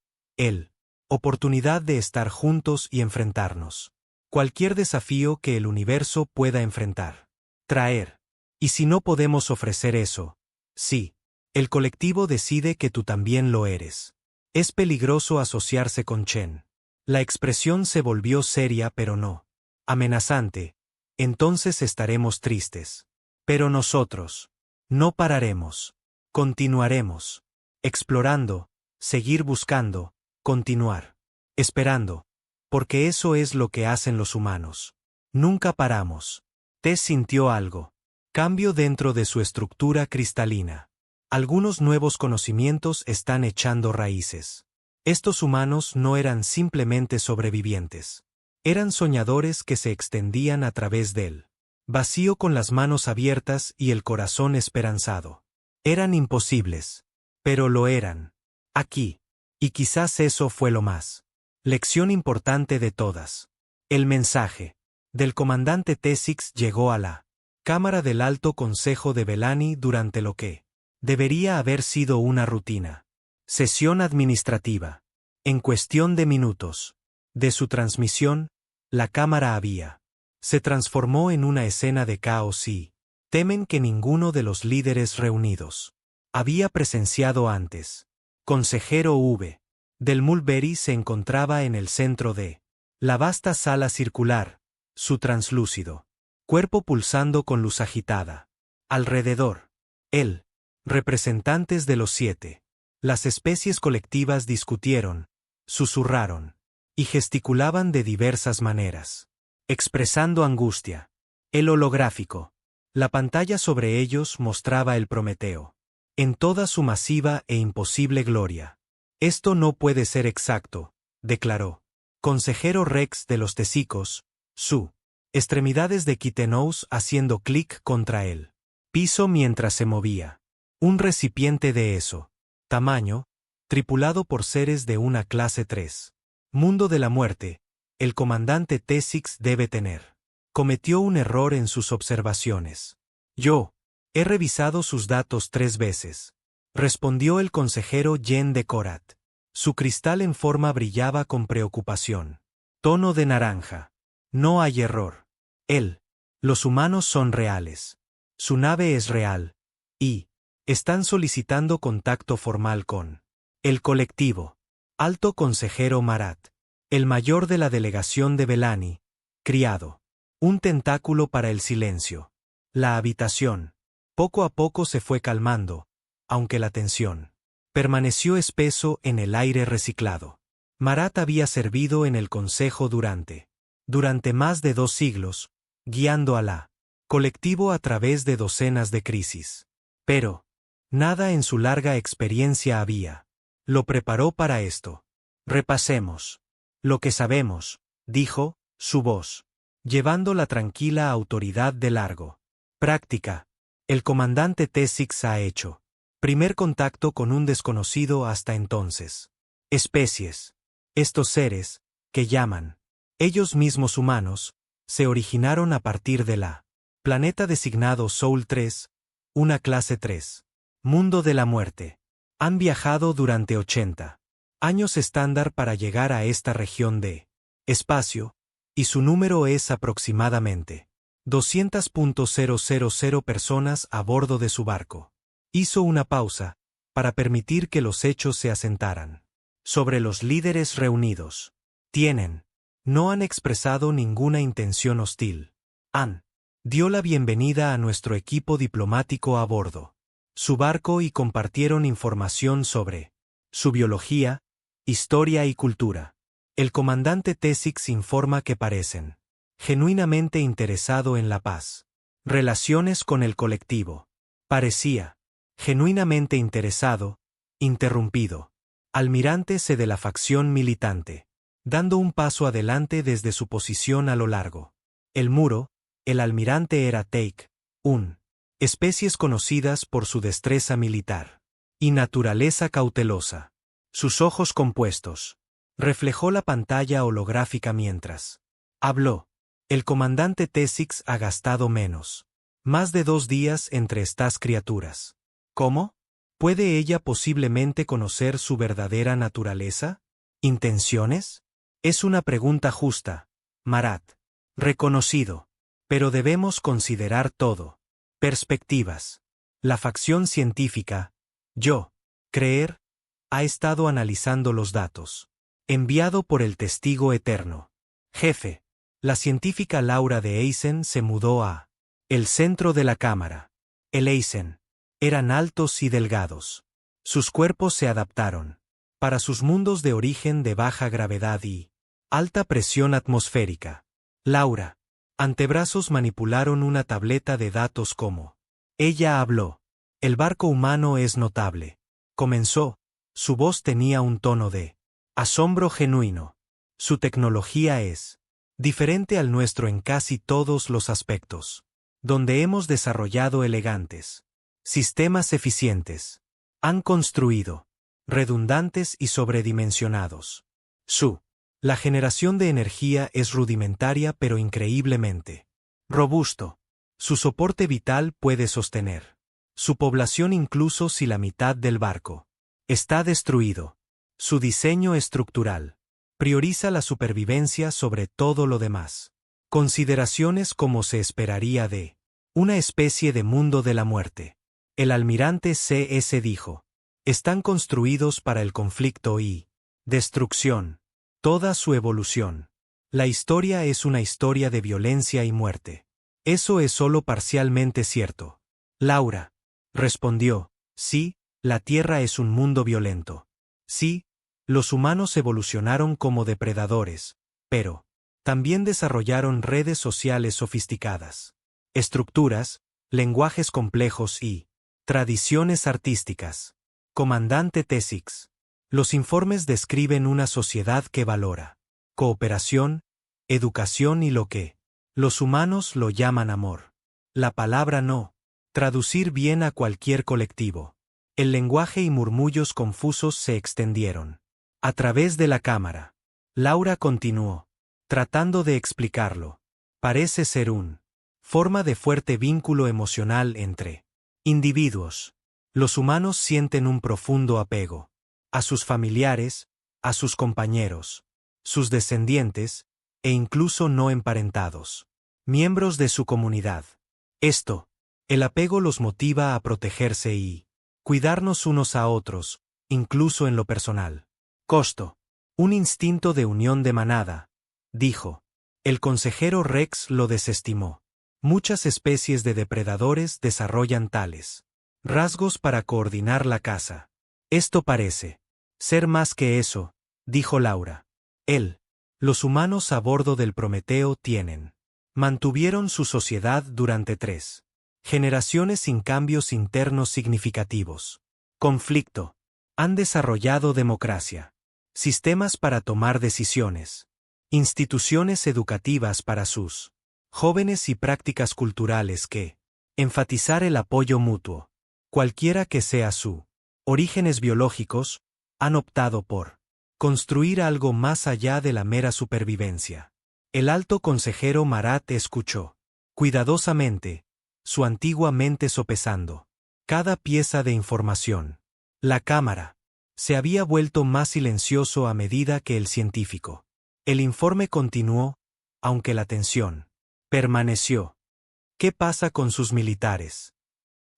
Oportunidad de estar juntos y enfrentarnos. Cualquier desafío que el universo pueda enfrentar. Traer. Y si no podemos ofrecer eso, sí. El colectivo decide que tú también lo eres. Es peligroso asociarse con Chen. La expresión se volvió seria pero no amenazante. Entonces estaremos tristes. Pero nosotros no pararemos. Continuaremos. Explorando, seguir buscando, continuar. Esperando. Porque eso es lo que hacen los humanos. Nunca paramos. Tess sintió algo. Cambio dentro de su estructura cristalina. Algunos nuevos conocimientos están echando raíces. Estos humanos no eran simplemente sobrevivientes. Eran soñadores que se extendían a través del vacío con las manos abiertas y el corazón esperanzado. Eran imposibles. Pero lo eran. Aquí. Y quizás eso fue lo más. Lección importante de todas. El mensaje del comandante T6 llegó a la Cámara del Alto Consejo de Bellani durante lo que debería haber sido una rutina sesión administrativa. En cuestión de minutos de su transmisión, la cámara se transformó en una escena de caos y temen que ninguno de los líderes reunidos había presenciado antes. Consejero del Mulberry se encontraba en el centro de la vasta sala circular, su translúcido cuerpo pulsando con luz agitada. Alrededor, representantes de los 7. Las especies colectivas discutieron, susurraron, y gesticulaban de diversas maneras, expresando angustia. El holográfico. La pantalla sobre ellos mostraba el Prometeo. En toda su masiva e imposible gloria. Esto no puede ser exacto, declaró. Consejero Rex de los Tesicos, su extremidades de Quitenous haciendo clic contra él. Piso mientras se movía. Un recipiente de eso. Tamaño, tripulado por seres de una clase 3. Mundo de la muerte, el comandante T6 debe tener. Cometió un error en sus observaciones. Yo he revisado sus datos 3 veces. Respondió el consejero Jen de Korat. Su cristal en forma brillaba con preocupación. Tono de naranja. No hay error. Los humanos son reales. Su nave es real. Y están solicitando contacto formal con el colectivo. Alto consejero Marat. El mayor de la delegación de Bellani. Criado. Un tentáculo para el silencio. La habitación. Poco a poco se fue calmando, aunque la tensión permaneció espeso en el aire reciclado. Marat había servido en el Consejo durante más de 2 siglos, guiando a la colectivo a través de docenas de crisis. Pero nada en su larga experiencia lo preparó para esto. Repasemos lo que sabemos, dijo, su voz, llevando la tranquila autoridad de largo. Práctica. El comandante T-6 ha hecho primer contacto con un desconocido hasta entonces. Especies. Estos seres, que llaman ellos mismos humanos, se originaron a partir de la planeta designado Soul 3, una clase 3. Mundo de la muerte. Han viajado durante 80 años estándar para llegar a esta región de espacio, y su número es aproximadamente 200.000 personas a bordo de su barco. Hizo una pausa, para permitir que los hechos se asentaran. Sobre los líderes reunidos. No han expresado ninguna intención hostil. Dio la bienvenida a nuestro equipo diplomático a bordo su barco y compartieron información sobre su biología, historia y cultura. El comandante T-6 informa que parecen genuinamente interesado en la paz. Relaciones con el colectivo. Parecía genuinamente interesado, interrumpido. Almirante C de la facción militante, dando un paso adelante desde su posición a lo largo. El muro, el almirante era Take, especies conocidas por su destreza militar y naturaleza cautelosa. Sus ojos compuestos. Reflejó la pantalla holográfica mientras habló. El comandante T-6 ha gastado más de 2 días entre estas criaturas. ¿Cómo? ¿Puede ella posiblemente conocer su verdadera naturaleza? ¿Intenciones? Es una pregunta justa, Marat. Reconocido. Pero debemos considerar todo. Perspectivas. La facción científica, creer, ha estado analizando los datos. Enviado por el testigo eterno. Jefe. La científica Laura de Eisen se mudó a el centro de la cámara. El Eisen. Eran altos y delgados. Sus cuerpos se adaptaron para sus mundos de origen de baja gravedad y alta presión atmosférica. Laura. Antebrazos manipularon una tableta de datos como. Ella habló. El barco humano es notable. Comenzó. Su voz tenía un tono de asombro genuino. Su tecnología es diferente al nuestro en casi todos los aspectos. Donde hemos desarrollado elegantes sistemas eficientes. Han construido redundantes y sobredimensionados. La generación de energía es rudimentaria pero increíblemente robusto. Su soporte vital puede sostener su población incluso si la mitad del barco está destruido. Su diseño estructural prioriza la supervivencia sobre todo lo demás. Consideraciones como se esperaría de una especie de mundo de la muerte. El almirante C.S. dijo: están construidos para el conflicto y destrucción. Toda su evolución. La historia es una historia de violencia y muerte. Eso es solo parcialmente cierto. Laura respondió: sí, la Tierra es un mundo violento. Sí, los humanos evolucionaron como depredadores, pero también desarrollaron redes sociales sofisticadas, estructuras, lenguajes complejos y tradiciones artísticas. Comandante T-6. Los informes describen una sociedad que valora cooperación, educación y lo que los humanos lo llaman amor. La palabra no traducir bien a cualquier colectivo. El lenguaje y murmullos confusos se extendieron a través de la cámara. Laura continuó, tratando de explicarlo. Parece ser forma de fuerte vínculo emocional entre individuos. Los humanos sienten un profundo apego a sus familiares, a sus compañeros, sus descendientes, e incluso no emparentados, miembros de su comunidad. El apego los motiva a protegerse y cuidarnos unos a otros, incluso en lo personal. Un instinto de unión de manada, dijo. El consejero Rex lo desestimó. Muchas especies de depredadores desarrollan tales rasgos para coordinar la caza. Esto parece ser más que eso, dijo Laura. Los humanos a bordo del Prometeo mantuvieron su sociedad durante 3 generaciones sin cambios internos significativos. Conflicto. Han desarrollado democracia. Sistemas para tomar decisiones. Instituciones educativas para sus jóvenes y prácticas culturales que enfatizar el apoyo mutuo. Cualquiera que sea su orígenes biológicos, han optado por construir algo más allá de la mera supervivencia. El alto consejero Marat escuchó cuidadosamente, su antigua mente sopesando cada pieza de información. La cámara se había vuelto más silencioso a medida que el científico. El informe continuó, aunque la tensión permaneció. ¿Qué pasa con sus militares?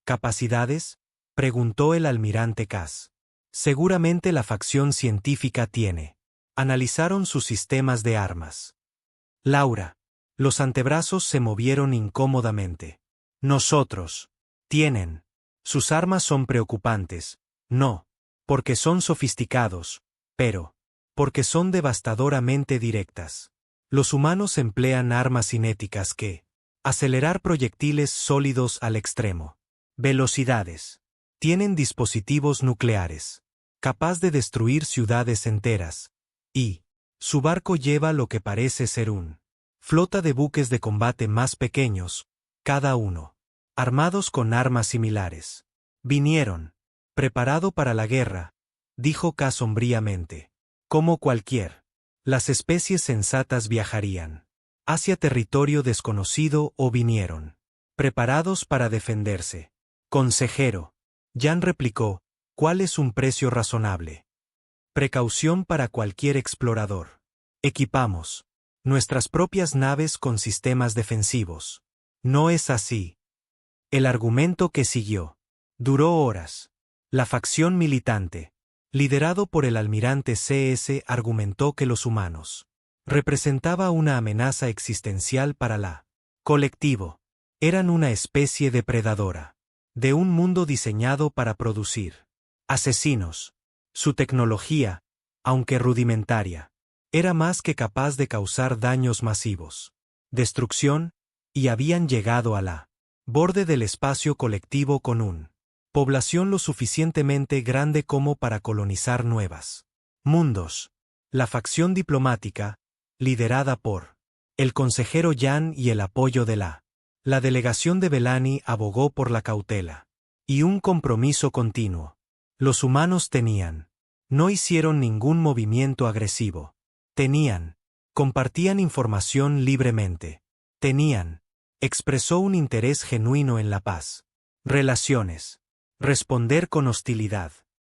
¿Capacidades? Preguntó el almirante Cass. Seguramente la facción científica tiene. Analizaron sus sistemas de armas. Laura. Los antebrazos se movieron incómodamente. Nosotros. Tienen. Sus armas son preocupantes. No. Porque son sofisticados. Pero. Porque son devastadoramente directas. Los humanos emplean armas cinéticas que acelerar proyectiles sólidos al extremo. Velocidades. Tienen dispositivos nucleares. Capaz de destruir ciudades enteras. Y su barco lleva lo que parece ser un flota de buques de combate más pequeños, cada uno armados con armas similares. Vinieron. Preparado para la guerra, dijo K sombríamente. Como cualquier. Las especies sensatas viajarían hacia territorio desconocido o vinieron preparados para defenderse. Consejero. Jan replicó, ¿cuál es un precio razonable? Precaución para cualquier explorador. Equipamos nuestras propias naves con sistemas defensivos. No es así. El argumento que siguió duró horas. La facción militante, liderado por el almirante CS, argumentó que los humanos representaba una amenaza existencial para la colectivo. Eran una especie depredadora de un mundo diseñado para producir asesinos. Su tecnología, aunque rudimentaria, era más que capaz de causar daños masivos, destrucción, y habían llegado a la borde del espacio colectivo con una población lo suficientemente grande como para colonizar nuevas mundos. La facción diplomática, liderada por el consejero Jan y el apoyo de la delegación de Bellani, abogó por la cautela y un compromiso continuo. Los humanos no hicieron ningún movimiento agresivo. Compartían información libremente. Expresó un interés genuino en la paz. Relaciones. Responder con hostilidad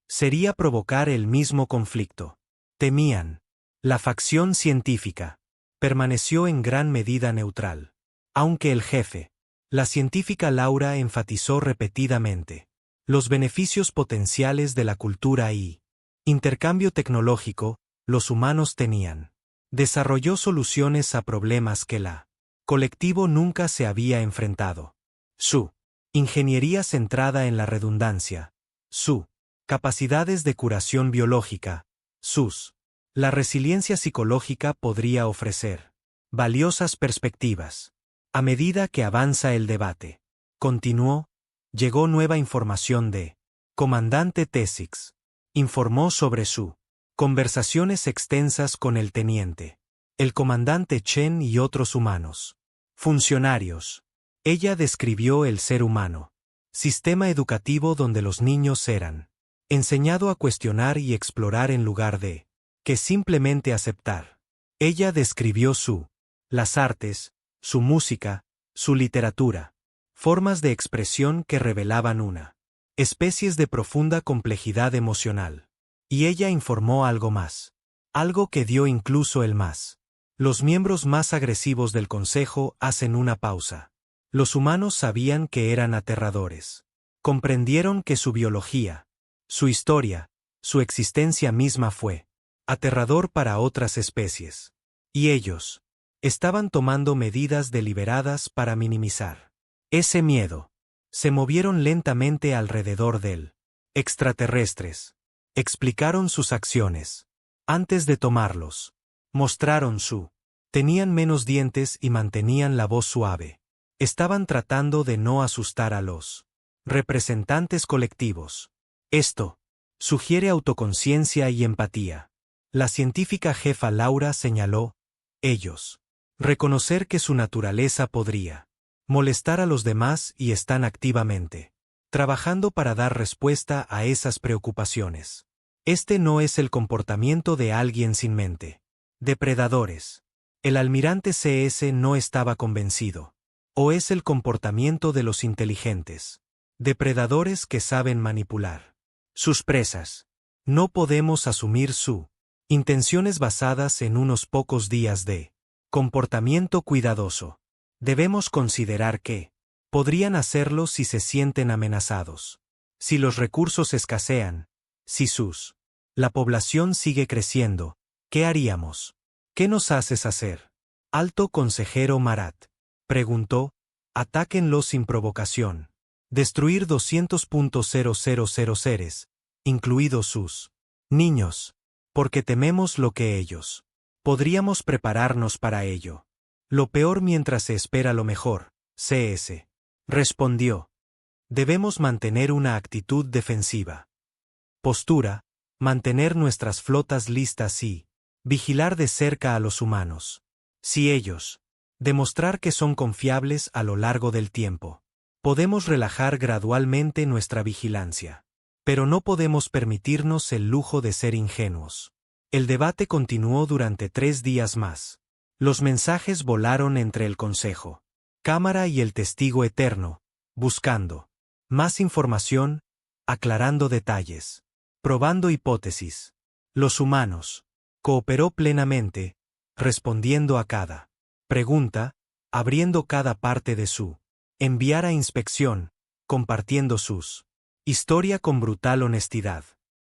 sería provocar el mismo conflicto. Temían. La facción científica permaneció en gran medida neutral. Aunque el jefe, la científica Laura, enfatizó repetidamente los beneficios potenciales de la cultura y intercambio tecnológico, los humanos desarrolló soluciones a problemas que la colectivo nunca se había enfrentado. Su ingeniería centrada en la redundancia, su capacidades de curación biológica, la resiliencia psicológica podría ofrecer valiosas perspectivas. A medida que avanza el debate, continuó, llegó nueva información de comandante Tessix. Informó sobre su conversaciones extensas con el teniente, el comandante Chen y otros humanos funcionarios. Ella describió el ser humano, sistema educativo donde los niños eran enseñado a cuestionar y explorar en lugar de que simplemente aceptar. Ella describió las artes, su música, su literatura, formas de expresión que revelaban una especies de profunda complejidad emocional. Y ella informó algo más. Algo que dio incluso el más. Los miembros más agresivos del consejo hacen una pausa. Los humanos sabían que eran aterradores. Comprendieron que su biología, su historia, su existencia misma fue aterrador para otras especies. Y ellos estaban tomando medidas deliberadas para minimizar ese miedo. Se movieron lentamente alrededor del extraterrestres. Explicaron sus acciones. Antes de tomarlos, mostraron su. Tenían menos dientes y mantenían la voz suave. Estaban tratando de no asustar a los representantes colectivos. Esto sugiere autoconciencia y empatía. La científica jefa Laura señaló, ellos. Reconocer que su naturaleza podría molestar a los demás y están activamente trabajando para dar respuesta a esas preocupaciones. Este no es el comportamiento de alguien sin mente. Depredadores. El almirante CS no estaba convencido. ¿O es el comportamiento de los inteligentes depredadores que saben manipular sus presas? No podemos asumir su intenciones basadas en unos pocos días de comportamiento cuidadoso. Debemos considerar que podrían hacerlo si se sienten amenazados. Si los recursos escasean, si la población sigue creciendo, ¿qué haríamos? ¿Qué nos haces hacer? Alto consejero Marat preguntó, atáquenlos sin provocación. Destruir 200.000 seres, incluidos sus niños, porque tememos lo que ellos. Podríamos prepararnos para ello. Lo peor mientras se espera lo mejor, CS. Respondió. Debemos mantener una actitud defensiva. Postura, mantener nuestras flotas listas y vigilar de cerca a los humanos. Si ellos demostrar que son confiables a lo largo del tiempo. Podemos relajar gradualmente nuestra vigilancia. Pero no podemos permitirnos el lujo de ser ingenuos. El debate continuó durante 3 días más. Los mensajes volaron entre el Consejo, Cámara y el Testigo Eterno, buscando más información, aclarando detalles, probando hipótesis. Los humanos cooperó plenamente, respondiendo a cada pregunta, abriendo cada parte de su enviar a inspección, compartiendo sus historia con brutal honestidad.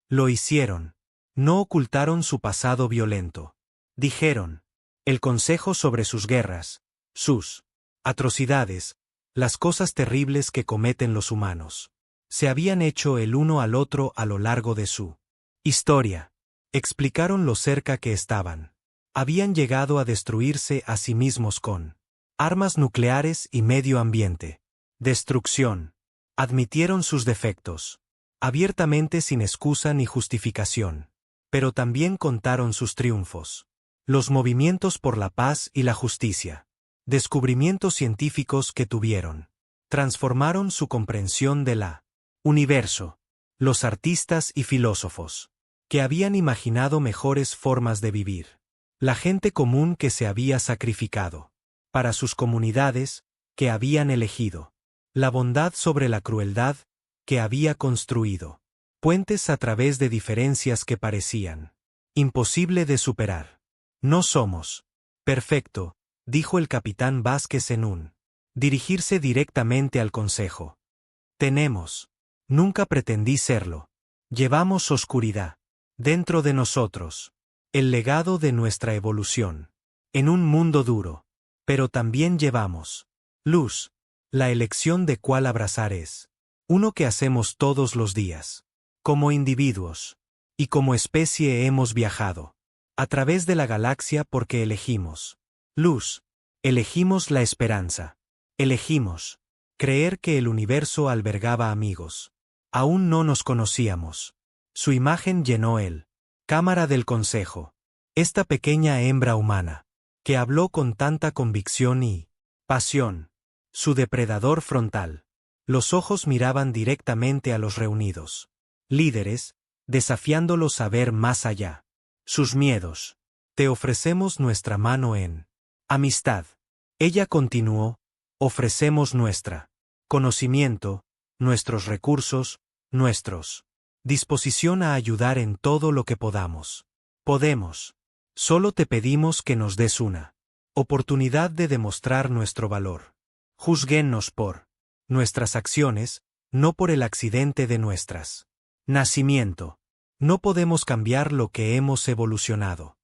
Lo hicieron. No ocultaron su pasado violento. Dijeron. El consejo sobre sus guerras, sus atrocidades, las cosas terribles que cometen los humanos. Se habían hecho el uno al otro a lo largo de su historia. Explicaron lo cerca que estaban. Habían llegado a destruirse a sí mismos con armas nucleares y medio ambiente. Destrucción. Admitieron sus defectos. Abiertamente sin excusa ni justificación. Pero también contaron sus triunfos. Los movimientos por la paz y la justicia. Descubrimientos científicos que tuvieron. Transformaron su comprensión de la universo. Los artistas y filósofos. Que habían imaginado mejores formas de vivir. La gente común que se había sacrificado. Para sus comunidades, que habían elegido. La bondad sobre la crueldad, que había construido. Puentes a través de diferencias que parecían imposible de superar. No somos perfecto, dijo el capitán Vázquez en un dirigirse directamente al consejo. Tenemos. Nunca pretendí serlo. Llevamos oscuridad dentro de nosotros. El legado de nuestra evolución. En un mundo duro. Pero también llevamos luz. La elección de cuál abrazar es uno que hacemos todos los días. Como individuos y como especie hemos viajado a través de la galaxia porque elegimos luz, elegimos la esperanza, elegimos creer que el universo albergaba amigos. Aún no nos conocíamos. Su imagen llenó el cámara del consejo. Esta pequeña hembra humana, que habló con tanta convicción y pasión. Su depredador frontal. Los ojos miraban directamente a los reunidos líderes, desafiándolos a ver más allá. Sus miedos. Te ofrecemos nuestra mano en amistad. Ella continuó, ofrecemos nuestra conocimiento, nuestros recursos, nuestros disposición a ayudar en todo lo que podamos. Podemos. Solo te pedimos que nos des una oportunidad de demostrar nuestro valor. Júzguennos por nuestras acciones, no por el accidente de nuestras nacimiento. No podemos cambiar lo que hemos evolucionado.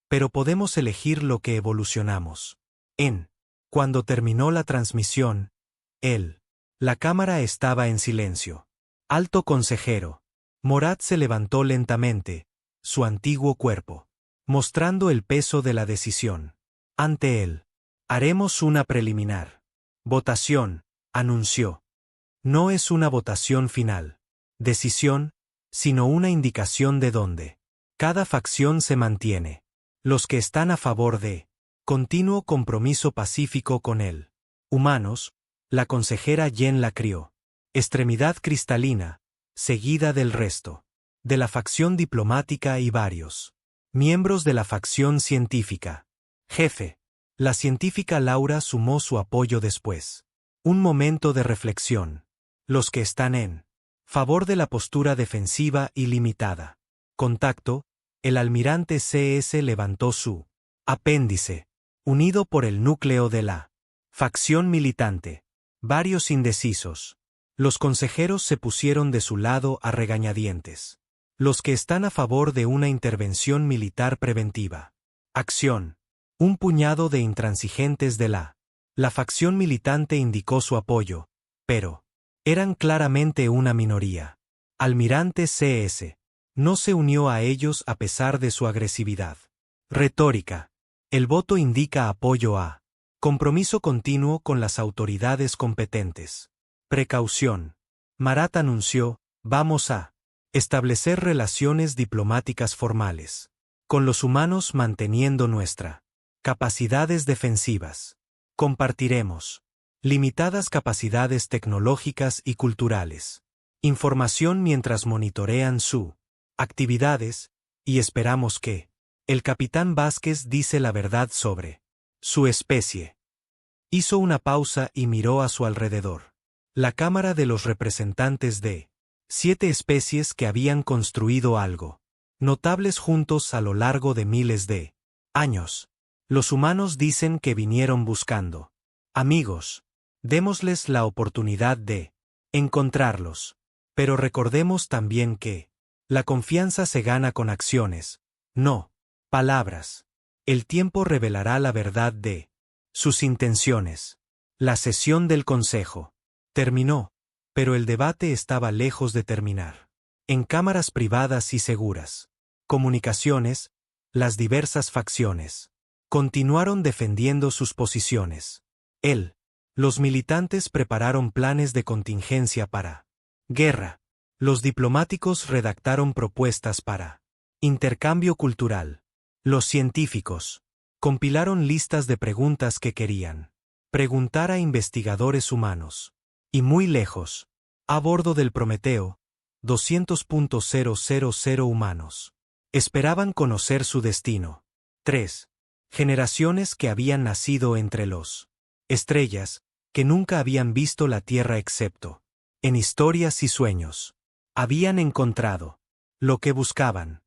Pero podemos elegir lo que evolucionamos. Cuando terminó la transmisión, la cámara estaba en silencio. Alto consejero. Morat se levantó lentamente, su antiguo cuerpo, mostrando el peso de la decisión. Ante él, haremos una preliminar. Votación, anunció. No es una votación final. Decisión, sino una indicación de dónde. Cada facción se mantiene. Los que están a favor de continuo compromiso pacífico con él. Humanos, la consejera Yen la crió. Extremidad cristalina, seguida del resto. De la facción diplomática y varios miembros de la facción científica. Jefe. La científica Laura sumó su apoyo después. Un momento de reflexión. Los que están en favor de la postura defensiva y limitada. Contacto, el almirante CS levantó su apéndice, unido por el núcleo de la facción militante. Varios indecisos. Los consejeros se pusieron de su lado a regañadientes. Los que están a favor de una intervención militar preventiva. Acción. Un puñado de intransigentes de la facción militante indicó su apoyo, pero eran claramente una minoría. Almirante CS no se unió a ellos a pesar de su agresividad. Retórica. El voto indica apoyo a compromiso continuo con las autoridades competentes. Precaución. Marat anunció, vamos a establecer relaciones diplomáticas formales con los humanos manteniendo nuestra capacidades defensivas. Compartiremos limitadas capacidades tecnológicas y culturales. Información mientras monitorean su actividades, y esperamos que el capitán Vázquez dice la verdad sobre su especie. Hizo una pausa y miró a su alrededor. La Cámara de los Representantes de 7 especies que habían construido algo notables juntos a lo largo de miles de años. Los humanos dicen que vinieron buscando amigos. Démosles la oportunidad de encontrarlos. Pero recordemos también que la confianza se gana con acciones, no palabras. El tiempo revelará la verdad de sus intenciones. La sesión del Consejo terminó, pero el debate estaba lejos de terminar. En cámaras privadas y seguras. Comunicaciones, las diversas facciones continuaron defendiendo sus posiciones. Los militantes prepararon planes de contingencia para guerra. Los diplomáticos redactaron propuestas para intercambio cultural. Los científicos compilaron listas de preguntas que querían preguntar a investigadores humanos. Y muy lejos, a bordo del Prometeo, 200.000 humanos esperaban conocer su destino. 3 generaciones que habían nacido entre los estrellas, que nunca habían visto la Tierra excepto en historias y sueños. Habían encontrado lo que buscaban.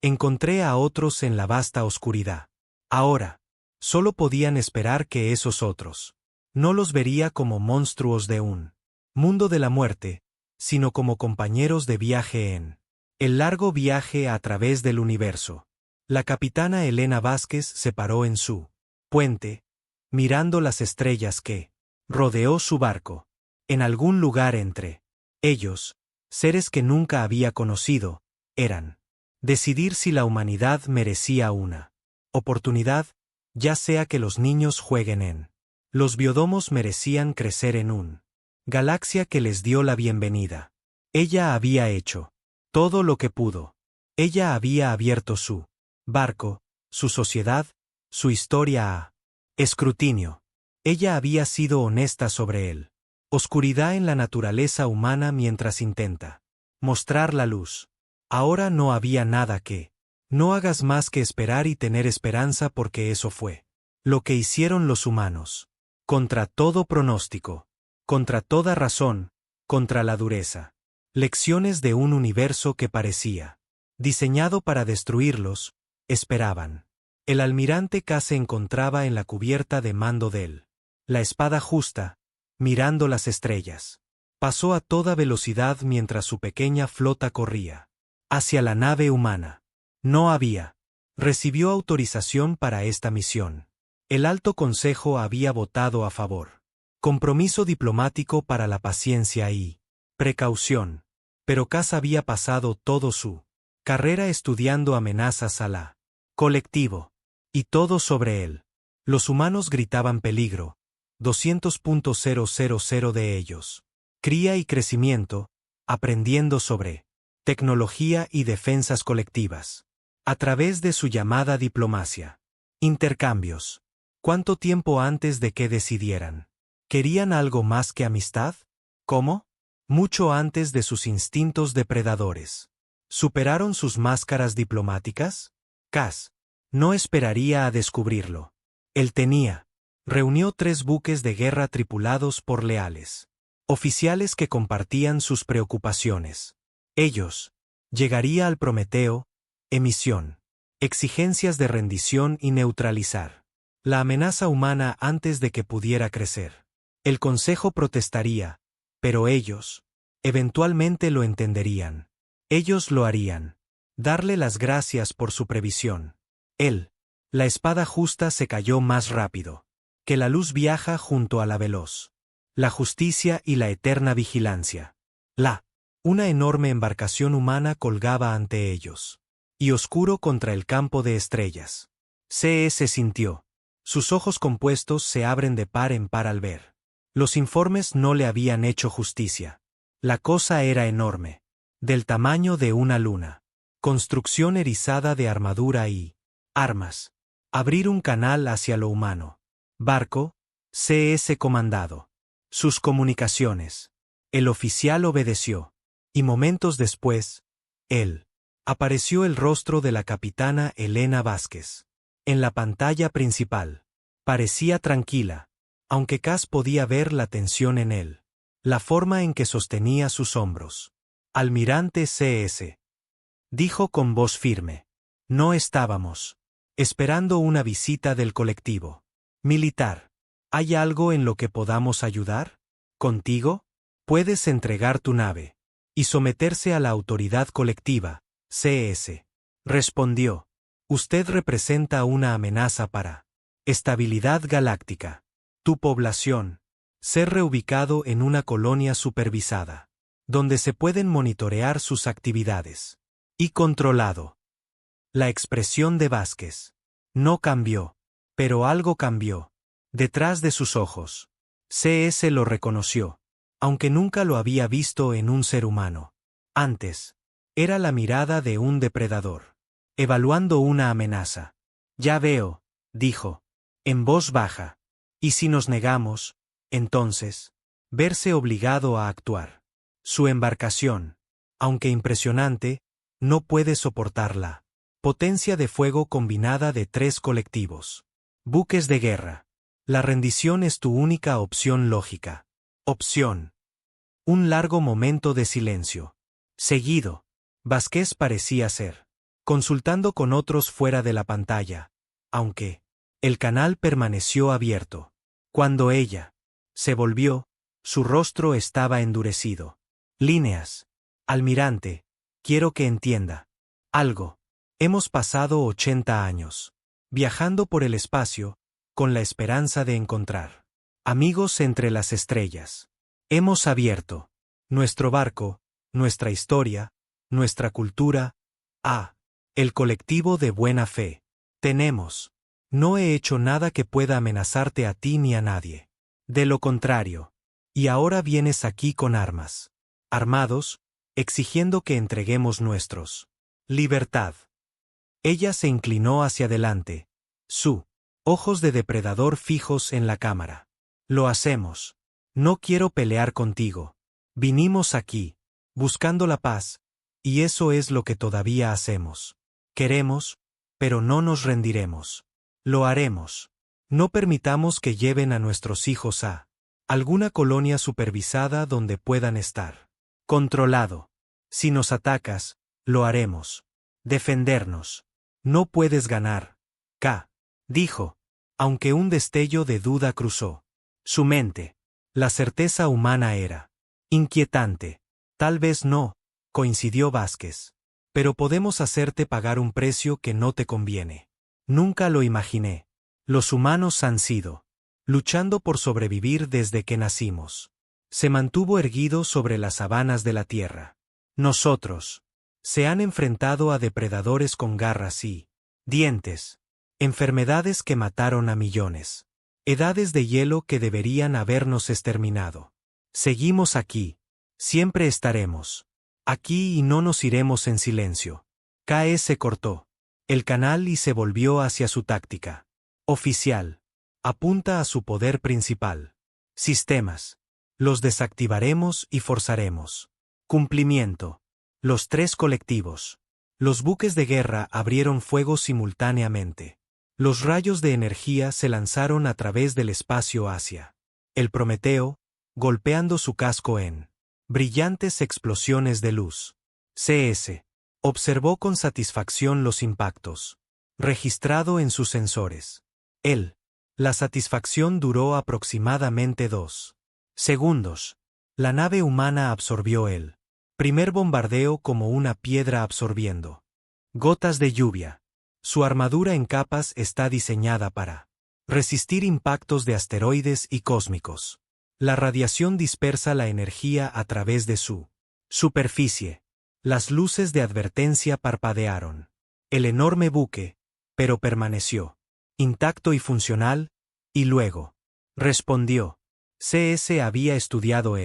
Encontré a otros en la vasta oscuridad. Ahora, solo podían esperar que esos otros no los vería como monstruos de un mundo de la muerte, sino como compañeros de viaje en el largo viaje a través del universo. La capitana Elena Vázquez se paró en su puente, mirando las estrellas que rodeó su barco. En algún lugar entre ellos, seres que nunca había conocido, eran decidir si la humanidad merecía una oportunidad, ya sea que los niños jueguen en los biodomos merecían crecer en un galaxia que les dio la bienvenida. Ella había hecho todo lo que pudo. Ella había abierto su barco, su sociedad, su historia a escrutinio. Ella había sido honesta sobre él. Oscuridad en la naturaleza humana mientras intenta mostrar la luz. Ahora no había nada que no hagas más que esperar y tener esperanza porque eso fue lo que hicieron los humanos. Contra todo pronóstico. Contra toda razón. Contra la dureza. Lecciones de un universo que parecía diseñado para destruirlos, esperaban. El almirante K se encontraba en la cubierta de mando de él. La espada justa, mirando las estrellas. Pasó a toda velocidad mientras su pequeña flota corría hacia la nave humana. No había. Recibió autorización para esta misión. El Alto Consejo había votado a favor. Compromiso diplomático para la paciencia y precaución. Pero K había pasado todo su Carrera estudiando amenazas a la colectivo. Y todo sobre él. Los humanos gritaban peligro. 200.000 de ellos. Cría y crecimiento, aprendiendo sobre tecnología y defensas colectivas. A través de su llamada diplomacia. Intercambios. ¿Cuánto tiempo antes de que decidieran? ¿Querían algo más que amistad? ¿Cómo? Mucho antes de sus instintos depredadores. ¿Superaron sus máscaras diplomáticas? Cass no esperaría a descubrirlo. Él tenía. Reunió 3 buques de guerra tripulados por leales oficiales que compartían sus preocupaciones. Ellos. Llegaría al Prometeo, emisión. Exigencias de rendición y neutralizar la amenaza humana antes de que pudiera crecer. El Consejo protestaría, pero ellos eventualmente lo entenderían. Ellos lo harían. Darle las gracias por su previsión. La espada justa se cayó más rápido que la luz viaja junto a la veloz. La justicia y la eterna vigilancia. Una enorme embarcación humana colgaba ante ellos. Y oscuro contra el campo de estrellas. C.S. sintió. Sus ojos compuestos se abren de par en par al ver. Los informes no le habían hecho justicia. La cosa era enorme. Del tamaño de una luna. Construcción erizada de armadura y armas. Abrir un canal hacia lo humano. Barco, C.S. comandado. Sus comunicaciones. El oficial obedeció. Y momentos después, apareció el rostro de la capitana Elena Vázquez. En la pantalla principal. Parecía tranquila, aunque Cass podía ver la tensión en él. La forma en que sostenía sus hombros. Almirante C.S. dijo con voz firme. No estábamos esperando una visita del colectivo militar. ¿Hay algo en lo que podamos ayudar? ¿Contigo? Puedes entregar tu nave y someterse a la autoridad colectiva, C.S. respondió. Usted representa una amenaza para estabilidad galáctica. Tu población. Ser reubicado en una colonia supervisada, donde se pueden monitorear sus actividades. Y controlado. La expresión de Vázquez no cambió, pero algo cambió. Detrás de sus ojos. C.S. lo reconoció, aunque nunca lo había visto en un ser humano. Antes, era la mirada de un depredador, evaluando una amenaza. Ya veo, dijo, en voz baja. Y si nos negamos, entonces, verse obligado a actuar. Su embarcación, aunque impresionante, no puede soportar la potencia de fuego combinada de 3 colectivos. Buques de guerra. La rendición es tu única opción lógica. Opción. Un largo momento de silencio. Seguido. Vázquez parecía ser. Consultando con otros fuera de la pantalla. Aunque el canal permaneció abierto. Cuando ella se volvió, su rostro estaba endurecido. Líneas. Almirante, quiero que entienda algo. Hemos pasado 80 años viajando por el espacio, con la esperanza de encontrar amigos entre las estrellas. Hemos abierto nuestro barco, nuestra historia, nuestra cultura, a el colectivo de buena fe. No he hecho nada que pueda amenazarte a ti ni a nadie. De lo contrario. Y ahora vienes aquí con armas. Armados, exigiendo que entreguemos nuestros libertad. Ella se inclinó hacia adelante. Ojos de depredador fijos en la cámara. Lo hacemos. No quiero pelear contigo. Vinimos aquí, buscando la paz, y eso es lo que todavía hacemos. Queremos, pero no nos rendiremos. Lo haremos. No permitamos que lleven a nuestros hijos a alguna colonia supervisada donde puedan estar. Controlado. Si nos atacas, lo haremos. Defendernos. No puedes ganar. Dijo, aunque un destello de duda cruzó su mente. La certeza humana era inquietante. Tal vez no, coincidió Vázquez. Pero podemos hacerte pagar un precio que no te conviene. Nunca lo imaginé. Los humanos han sido luchando por sobrevivir desde que nacimos. Se mantuvo erguido sobre las sabanas de la tierra. Nosotros Se han enfrentado a depredadores con garras y dientes. Enfermedades que mataron a millones. Edades de hielo que deberían habernos exterminado. Seguimos aquí. Siempre estaremos. Aquí y no nos iremos en silencio. KE se cortó el canal y se volvió hacia su táctica. Oficial. Apunta a su poder principal. Sistemas. Los desactivaremos y forzaremos. Cumplimiento. Los 3 colectivos. Los buques de guerra abrieron fuego simultáneamente. Los rayos de energía se lanzaron a través del espacio hacia el Prometeo, golpeando su casco en brillantes explosiones de luz. CS. Observó con satisfacción los impactos. Registrado en sus sensores. La satisfacción duró aproximadamente 2 segundos. La nave humana absorbió el primer bombardeo como una piedra absorbiendo gotas de lluvia. Su armadura en capas está diseñada para resistir impactos de asteroides y cósmicos. La radiación dispersa la energía a través de su superficie. Las luces de advertencia parpadearon. El enorme buque, pero permaneció intacto y funcional, y luego respondió. CS había estudiado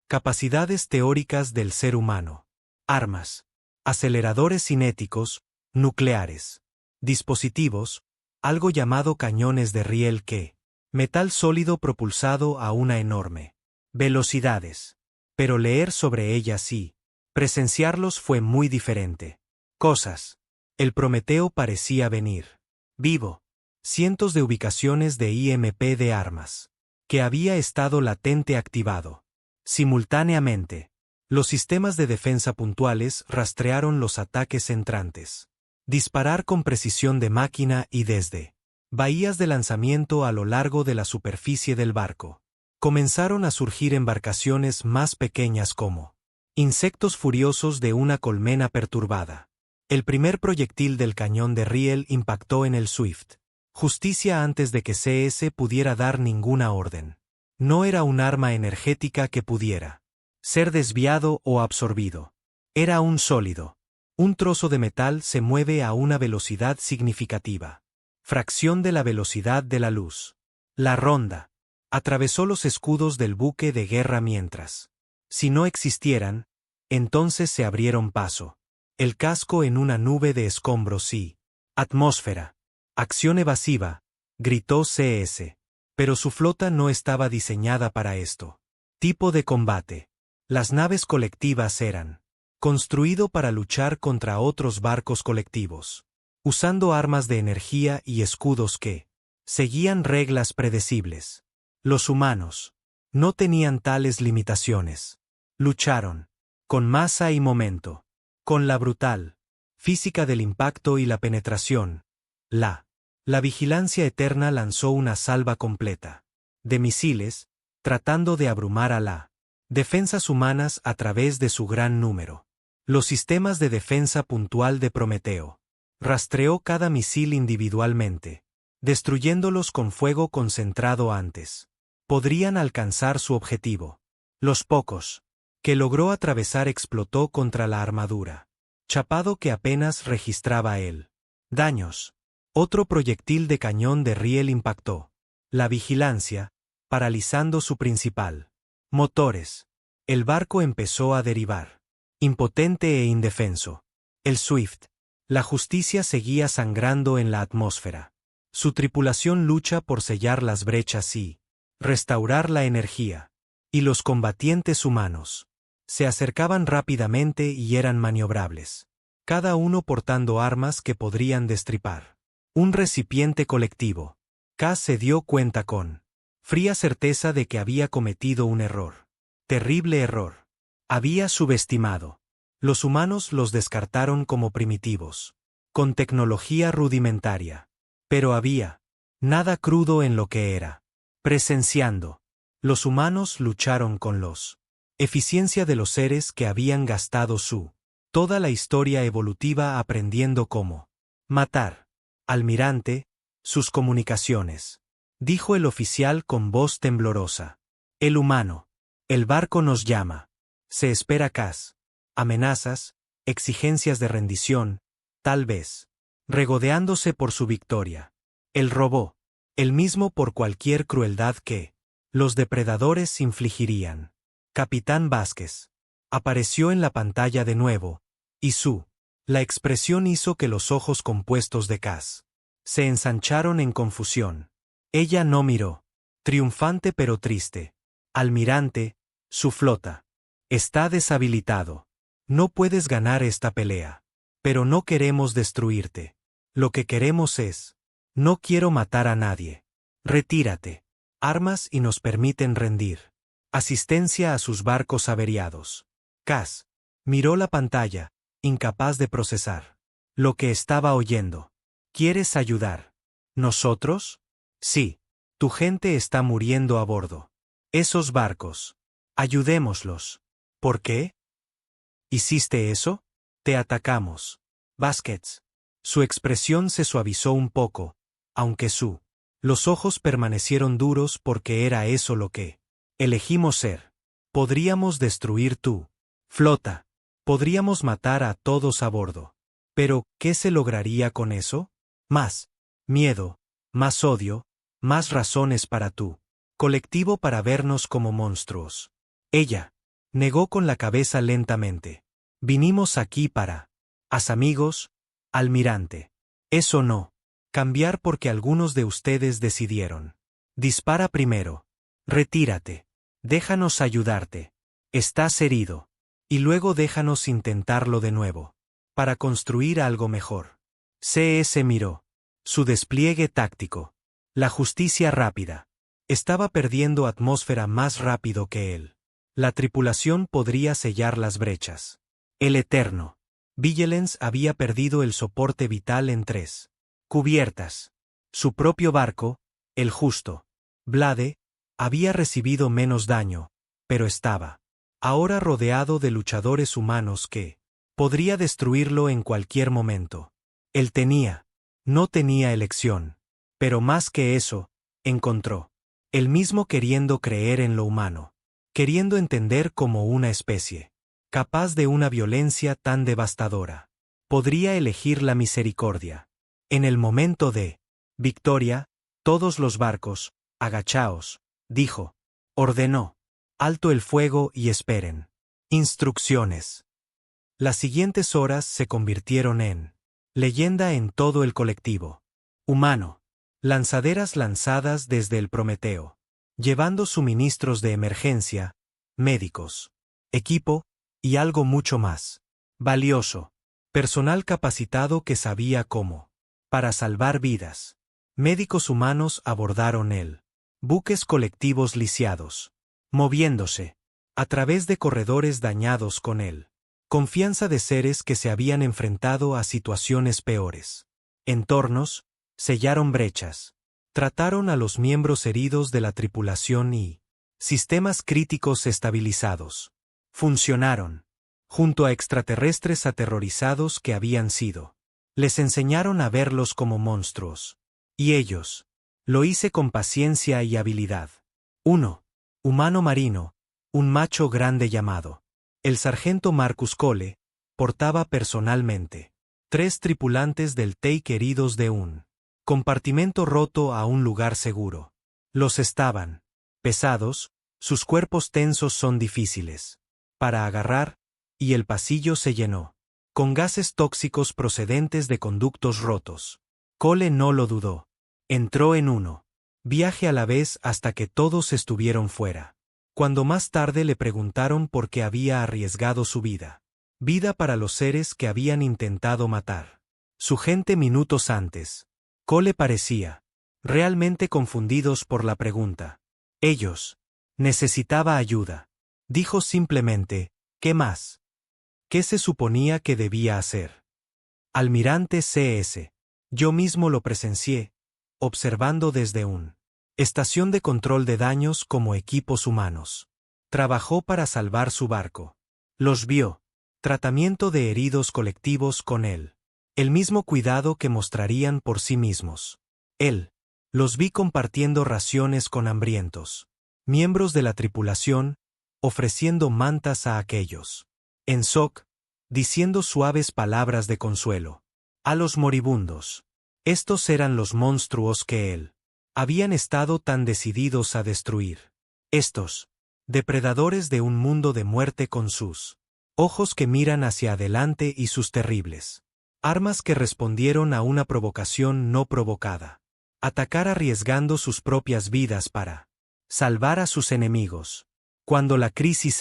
capacidades teóricas del ser humano. Armas. Aceleradores cinéticos, nucleares. Dispositivos, algo llamado cañones de riel que metal sólido propulsado a una enorme velocidades. Pero leer sobre ellas y presenciarlos fue muy diferente. Cosas. El Prometeo parecía venir vivo. Cientos de ubicaciones de IMP de armas. Que había estado latente activado. Simultáneamente, los sistemas de defensa puntuales rastrearon los ataques entrantes. Disparar con precisión de máquina y desde bahías de lanzamiento a lo largo de la superficie del barco. Comenzaron a surgir embarcaciones más pequeñas como insectos furiosos de una colmena perturbada. El primer proyectil del cañón de riel impactó en el Swift. Justicia antes de que CS pudiera dar ninguna orden. No era un arma energética que pudiera ser desviado o absorbido. Era un sólido. Un trozo de metal se mueve a una velocidad significativa. Fracción de la velocidad de la luz. La ronda atravesó los escudos del buque de guerra mientras, si no existieran, entonces se abrieron paso. El casco en una nube de escombros y atmósfera. Acción evasiva, gritó CS. Pero su flota no estaba diseñada para esto. Tipo de combate. Las naves colectivas eran construido para luchar contra otros barcos colectivos, usando armas de energía y escudos que seguían reglas predecibles. Los humanos no tenían tales limitaciones. Lucharon con masa y momento, con la brutal física del impacto y la penetración. La vigilancia eterna lanzó una salva completa de misiles, tratando de abrumar a la defensas humanas a través de su gran número. Los sistemas de defensa puntual de Prometeo rastreó cada misil individualmente, destruyéndolos con fuego concentrado antes. Podrían alcanzar su objetivo. Los pocos que logró atravesar explotó contra la armadura, chapado que apenas registraba daños. Otro proyectil de cañón de riel impactó la vigilancia, paralizando su principal motores. El barco empezó a derivar, impotente e indefenso. El Swift. La justicia seguía sangrando en la atmósfera. Su tripulación lucha por sellar las brechas y restaurar la energía. Y los combatientes humanos se acercaban rápidamente y eran maniobrables, cada uno portando armas que podrían destripar un recipiente colectivo. K se dio cuenta con fría certeza de que había cometido un error. Terrible error. Había subestimado. Los humanos los descartaron como primitivos, con tecnología rudimentaria. Pero había nada crudo en lo que era. Presenciando. Los humanos lucharon con los eficiencia de los seres que habían gastado toda la historia evolutiva aprendiendo cómo matar. Almirante, sus comunicaciones. Dijo el oficial con voz temblorosa. El humano. El barco nos llama. Se espera CAS. Amenazas, exigencias de rendición, tal vez. Regodeándose por su victoria. Él robó. El mismo por cualquier crueldad que los depredadores infligirían. Capitán Vázquez. Apareció en la pantalla de nuevo, y la expresión hizo que los ojos compuestos de Cass se ensancharon en confusión. Ella no miró. Triunfante pero triste. Almirante, su flota está deshabilitado. No puedes ganar esta pelea. Pero no queremos destruirte. Lo que queremos es. No quiero matar a nadie. Retírate. Armas y nos permiten rendir. Asistencia a sus barcos averiados. Cass miró la pantalla, incapaz de procesar lo que estaba oyendo. ¿Quieres ayudar? ¿Nosotros? Sí. Tu gente está muriendo a bordo. Esos barcos. Ayudémoslos. ¿Por qué? ¿Hiciste eso? Te atacamos. Vázquez. Su expresión se suavizó un poco, aunque los ojos permanecieron duros porque era eso lo que elegimos ser. Podríamos destruir tu flota. Podríamos matar a todos a bordo. Pero, ¿qué se lograría con eso? Más miedo, más odio, más razones para tu colectivo para vernos como monstruos. Ella negó con la cabeza lentamente. Vinimos aquí para amigos, almirante. Eso no. Cambiar porque algunos de ustedes decidieron. Dispara primero. Retírate. Déjanos ayudarte. Estás herido. Y luego déjanos intentarlo de nuevo. Para construir algo mejor. CS miró. Su despliegue táctico. La justicia rápida. Estaba perdiendo atmósfera más rápido que él. La tripulación podría sellar las brechas. El Eterno. Vigilance había perdido el soporte vital en 3 cubiertas. Su propio barco, el Justo. Blade, había recibido menos daño, pero estaba ahora rodeado de luchadores humanos que podría destruirlo en cualquier momento. Él no tenía elección. Pero más que eso, encontró. Él mismo queriendo creer en lo humano. Queriendo entender como una especie. Capaz de una violencia tan devastadora. Podría elegir la misericordia. En el momento de victoria, todos los barcos, agachaos, dijo. Ordenó. Alto el fuego y esperen. Instrucciones. Las siguientes horas se convirtieron en leyenda en todo el colectivo. Humano. Lanzaderas lanzadas desde el Prometeo. Llevando suministros de emergencia, médicos, equipo, y algo mucho más valioso. Personal capacitado que sabía cómo. Para salvar vidas. Médicos humanos abordaron él. Buques colectivos lisiados. Moviéndose. A través de corredores dañados con él. Confianza de seres que se habían enfrentado a situaciones peores. Entornos, sellaron brechas. Trataron a los miembros heridos de la tripulación y sistemas críticos estabilizados. Funcionaron. Junto a extraterrestres aterrorizados que habían sido. Les enseñaron a verlos como monstruos. Y ellos. Lo hice con paciencia y habilidad. 1. Humano marino, un macho grande llamado. El sargento Marcus Cole, portaba personalmente 3 tripulantes del Take heridos de un compartimento roto a un lugar seguro. Los estaban pesados, sus cuerpos tensos son difíciles para agarrar, y el pasillo se llenó con gases tóxicos procedentes de conductos rotos. Cole no lo dudó. Entró en uno. Viaje a la vez hasta que todos estuvieron fuera. Cuando más tarde le preguntaron por qué había arriesgado su vida. Vida para los seres que habían intentado matar su gente minutos antes. Cole parecía realmente confundidos por la pregunta. Ellos. Necesitaba ayuda. Dijo simplemente, ¿qué más? ¿Qué se suponía que debía hacer? Almirante CS. Yo mismo lo presencié, observando desde un estación de control de daños como equipos humanos. Trabajó para salvar su barco. Los vio. Tratamiento de heridos colectivos con él. El mismo cuidado que mostrarían por sí mismos. Él. Los vi compartiendo raciones con hambrientos. Miembros de la tripulación, ofreciendo mantas a aquellos. En SOC, diciendo suaves palabras de consuelo. A los moribundos. Estos eran los monstruos que él habían estado tan decididos a destruir. Estos, depredadores de un mundo de muerte con sus ojos que miran hacia adelante y sus terribles armas que respondieron a una provocación no provocada. Atacar arriesgando sus propias vidas para salvar a sus enemigos. Cuando la crisis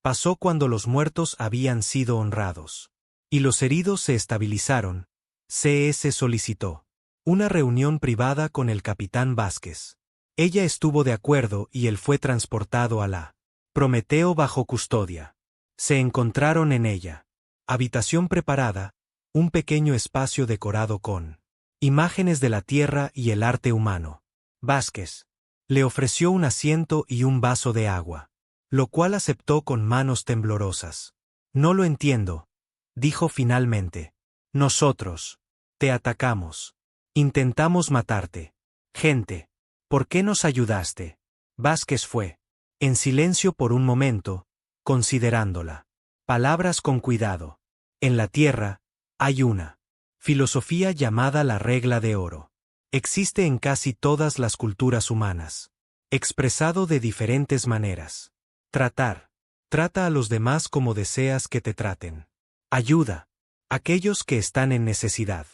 pasó cuando los muertos habían sido honrados y los heridos se estabilizaron, CS solicitó una reunión privada con el capitán Vázquez. Ella estuvo de acuerdo y él fue transportado a la Prometeo bajo custodia. Se encontraron en ella habitación preparada, un pequeño espacio decorado con imágenes de la tierra y el arte humano. Vázquez le ofreció un asiento y un vaso de agua, lo cual aceptó con manos temblorosas. No lo entiendo, dijo finalmente. Nosotros te atacamos. Intentamos matarte. Gente, ¿por qué nos ayudaste? Vázquez fue en silencio por un momento, considerándola. Palabras con cuidado. En la tierra, hay una filosofía llamada la regla de oro. Existe en casi todas las culturas humanas. Expresado de diferentes maneras. Trata a los demás como deseas que te traten. Ayuda a aquellos que están en necesidad.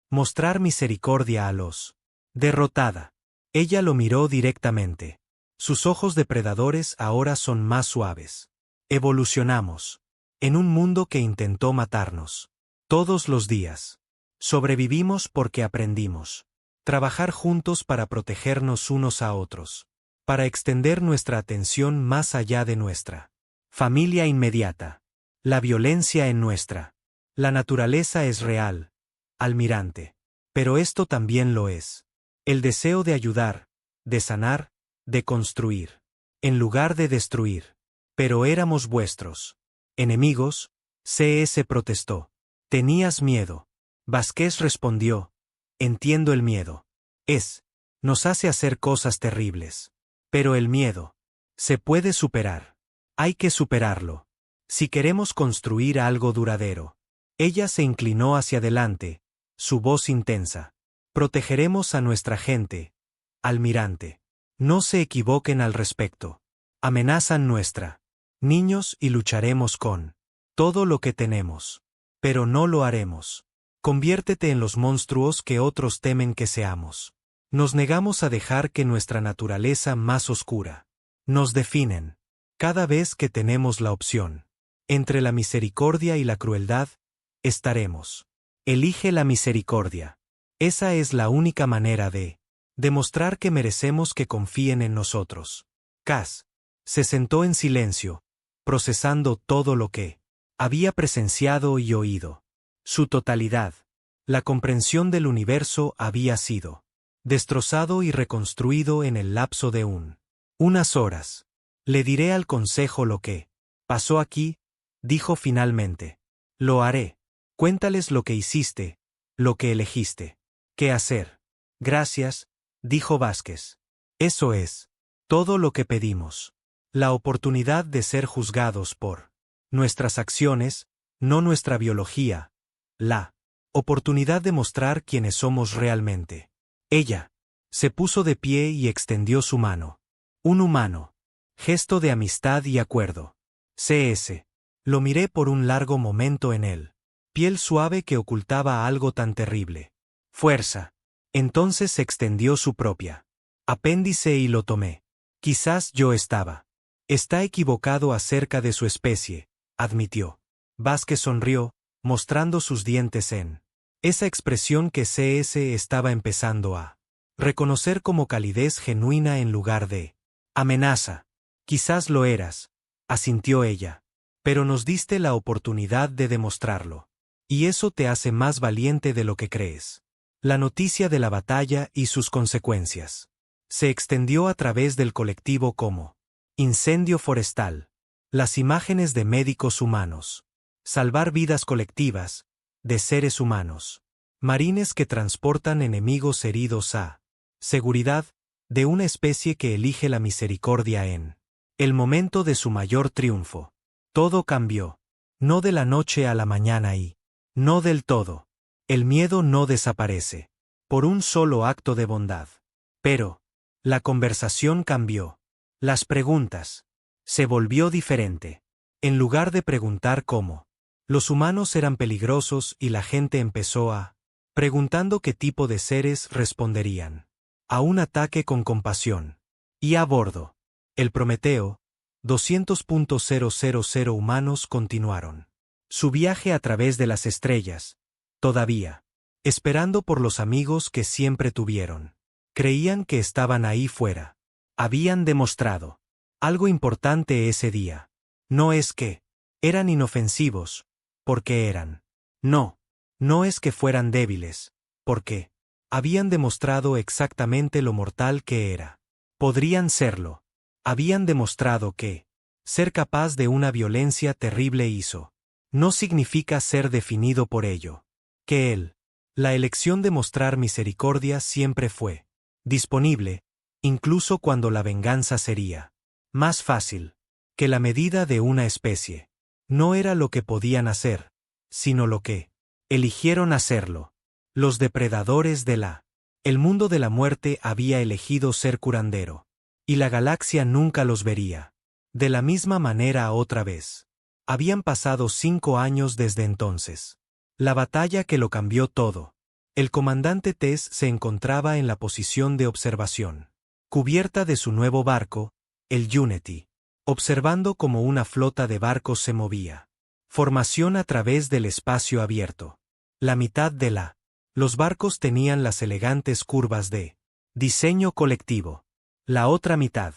Mostrar misericordia a los derrotada. Ella lo miró directamente. Sus ojos depredadores ahora son más suaves. Evolucionamos en un mundo que intentó matarnos. Todos los días. Sobrevivimos porque aprendimos. Trabajar juntos para protegernos unos a otros. Para extender nuestra atención más allá de nuestra familia inmediata. La violencia en nuestra. La naturaleza es real, almirante. Pero esto también lo es. El deseo de ayudar, de sanar, de construir. En lugar de destruir. Pero éramos vuestros enemigos, CS protestó. Tenías miedo. Vázquez respondió. Entiendo el miedo. Nos hace hacer cosas terribles. Pero el miedo se puede superar. Hay que superarlo. Si queremos construir algo duradero. Ella se inclinó hacia adelante, su voz intensa. Protegeremos a nuestra gente, almirante. No se equivoquen al respecto. Amenazan nuestra niños y lucharemos con todo lo que tenemos. Pero no lo haremos. Conviértete en los monstruos que otros temen que seamos. Nos negamos a dejar que nuestra naturaleza más oscura nos definen. Cada vez que tenemos la opción entre la misericordia y la crueldad, estaremos. Elige la misericordia. Esa es la única manera de demostrar que merecemos que confíen en nosotros. Cass se sentó en silencio, procesando todo lo que había presenciado y oído. Su totalidad, la comprensión del universo había sido destrozado y reconstruido en el lapso de unas horas. Le diré al consejo lo que pasó aquí, dijo finalmente. Lo haré. Cuéntales lo que hiciste, lo que elegiste. ¿Qué hacer? Gracias, dijo Vázquez. Eso es todo lo que pedimos. La oportunidad de ser juzgados por nuestras acciones, no nuestra biología. La oportunidad de mostrar quiénes somos realmente. Ella se puso de pie y extendió su mano. Un humano. Gesto de amistad y acuerdo. CS. Lo miré por un largo momento en él. Piel suave que ocultaba algo tan terrible. Fuerza. Entonces extendió su propia apéndice y lo tomé. Quizás yo está equivocado acerca de su especie, admitió. Vázquez sonrió, mostrando sus dientes en esa expresión que CS estaba empezando a reconocer como calidez genuina en lugar de amenaza. Quizás lo eras, asintió ella. Pero nos diste la oportunidad de demostrarlo. Y eso te hace más valiente de lo que crees. La noticia de la batalla y sus consecuencias se extendió a través del colectivo como incendio forestal. Las imágenes de médicos humanos. Salvar vidas colectivas, de seres humanos. Marines que transportan enemigos heridos a seguridad, de una especie que elige la misericordia en el momento de su mayor triunfo. Todo cambió. No de la noche a la mañana y no del todo. El miedo no desaparece por un solo acto de bondad. Pero la conversación cambió. Las preguntas. Se volvió diferente. En lugar de preguntar cómo los humanos eran peligrosos y la gente empezó a preguntando qué tipo de seres responderían a un ataque con compasión. Y a bordo, el Prometeo, 200.000 humanos continuaron su viaje a través de las estrellas, todavía, esperando por los amigos que siempre tuvieron. Creían que estaban ahí fuera. Habían demostrado algo importante ese día. No es que eran inofensivos, porque eran. No es que fueran débiles, porque habían demostrado exactamente lo mortal que era. Podrían serlo. Habían demostrado que ser capaz de una violencia terrible hizo. No significa ser definido por ello. Que la elección de mostrar misericordia siempre fue disponible, incluso cuando la venganza sería más fácil que la medida de una especie. No era lo que podían hacer, sino lo que eligieron hacerlo. Los depredadores el mundo de la muerte había elegido ser curandero, y la galaxia nunca los vería de la misma manera otra vez. Habían pasado 5 años desde entonces. La batalla que lo cambió todo. El comandante Tess se encontraba en la posición de observación, cubierta de su nuevo barco, el Unity, observando cómo una flota de barcos se movía. Formación a través del espacio abierto. La mitad los barcos tenían las elegantes curvas de diseño colectivo. La otra mitad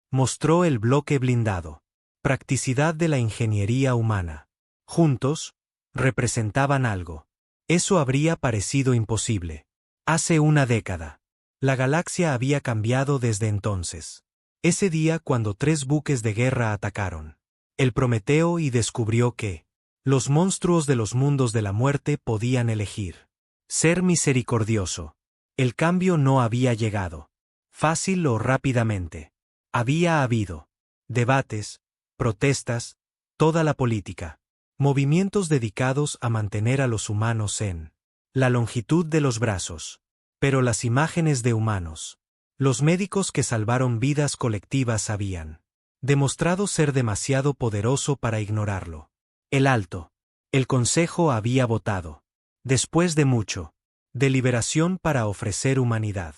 mostró el bloque blindado. Practicidad de la ingeniería humana. Juntos, representaban algo. Eso habría parecido imposible hace una década. La galaxia había cambiado desde entonces. Ese día cuando 3 buques de guerra atacaron el Prometeo y descubrió que los monstruos de los mundos de la muerte podían elegir ser misericordioso. El cambio no había llegado fácil o rápidamente. Había habido debates, protestas, toda la política, movimientos dedicados a mantener a los humanos en la longitud de los brazos. Pero las imágenes de humanos, los médicos que salvaron vidas colectivas habían demostrado ser demasiado poderoso para ignorarlo. El Consejo había votado, después de mucho, deliberación para ofrecer humanidad,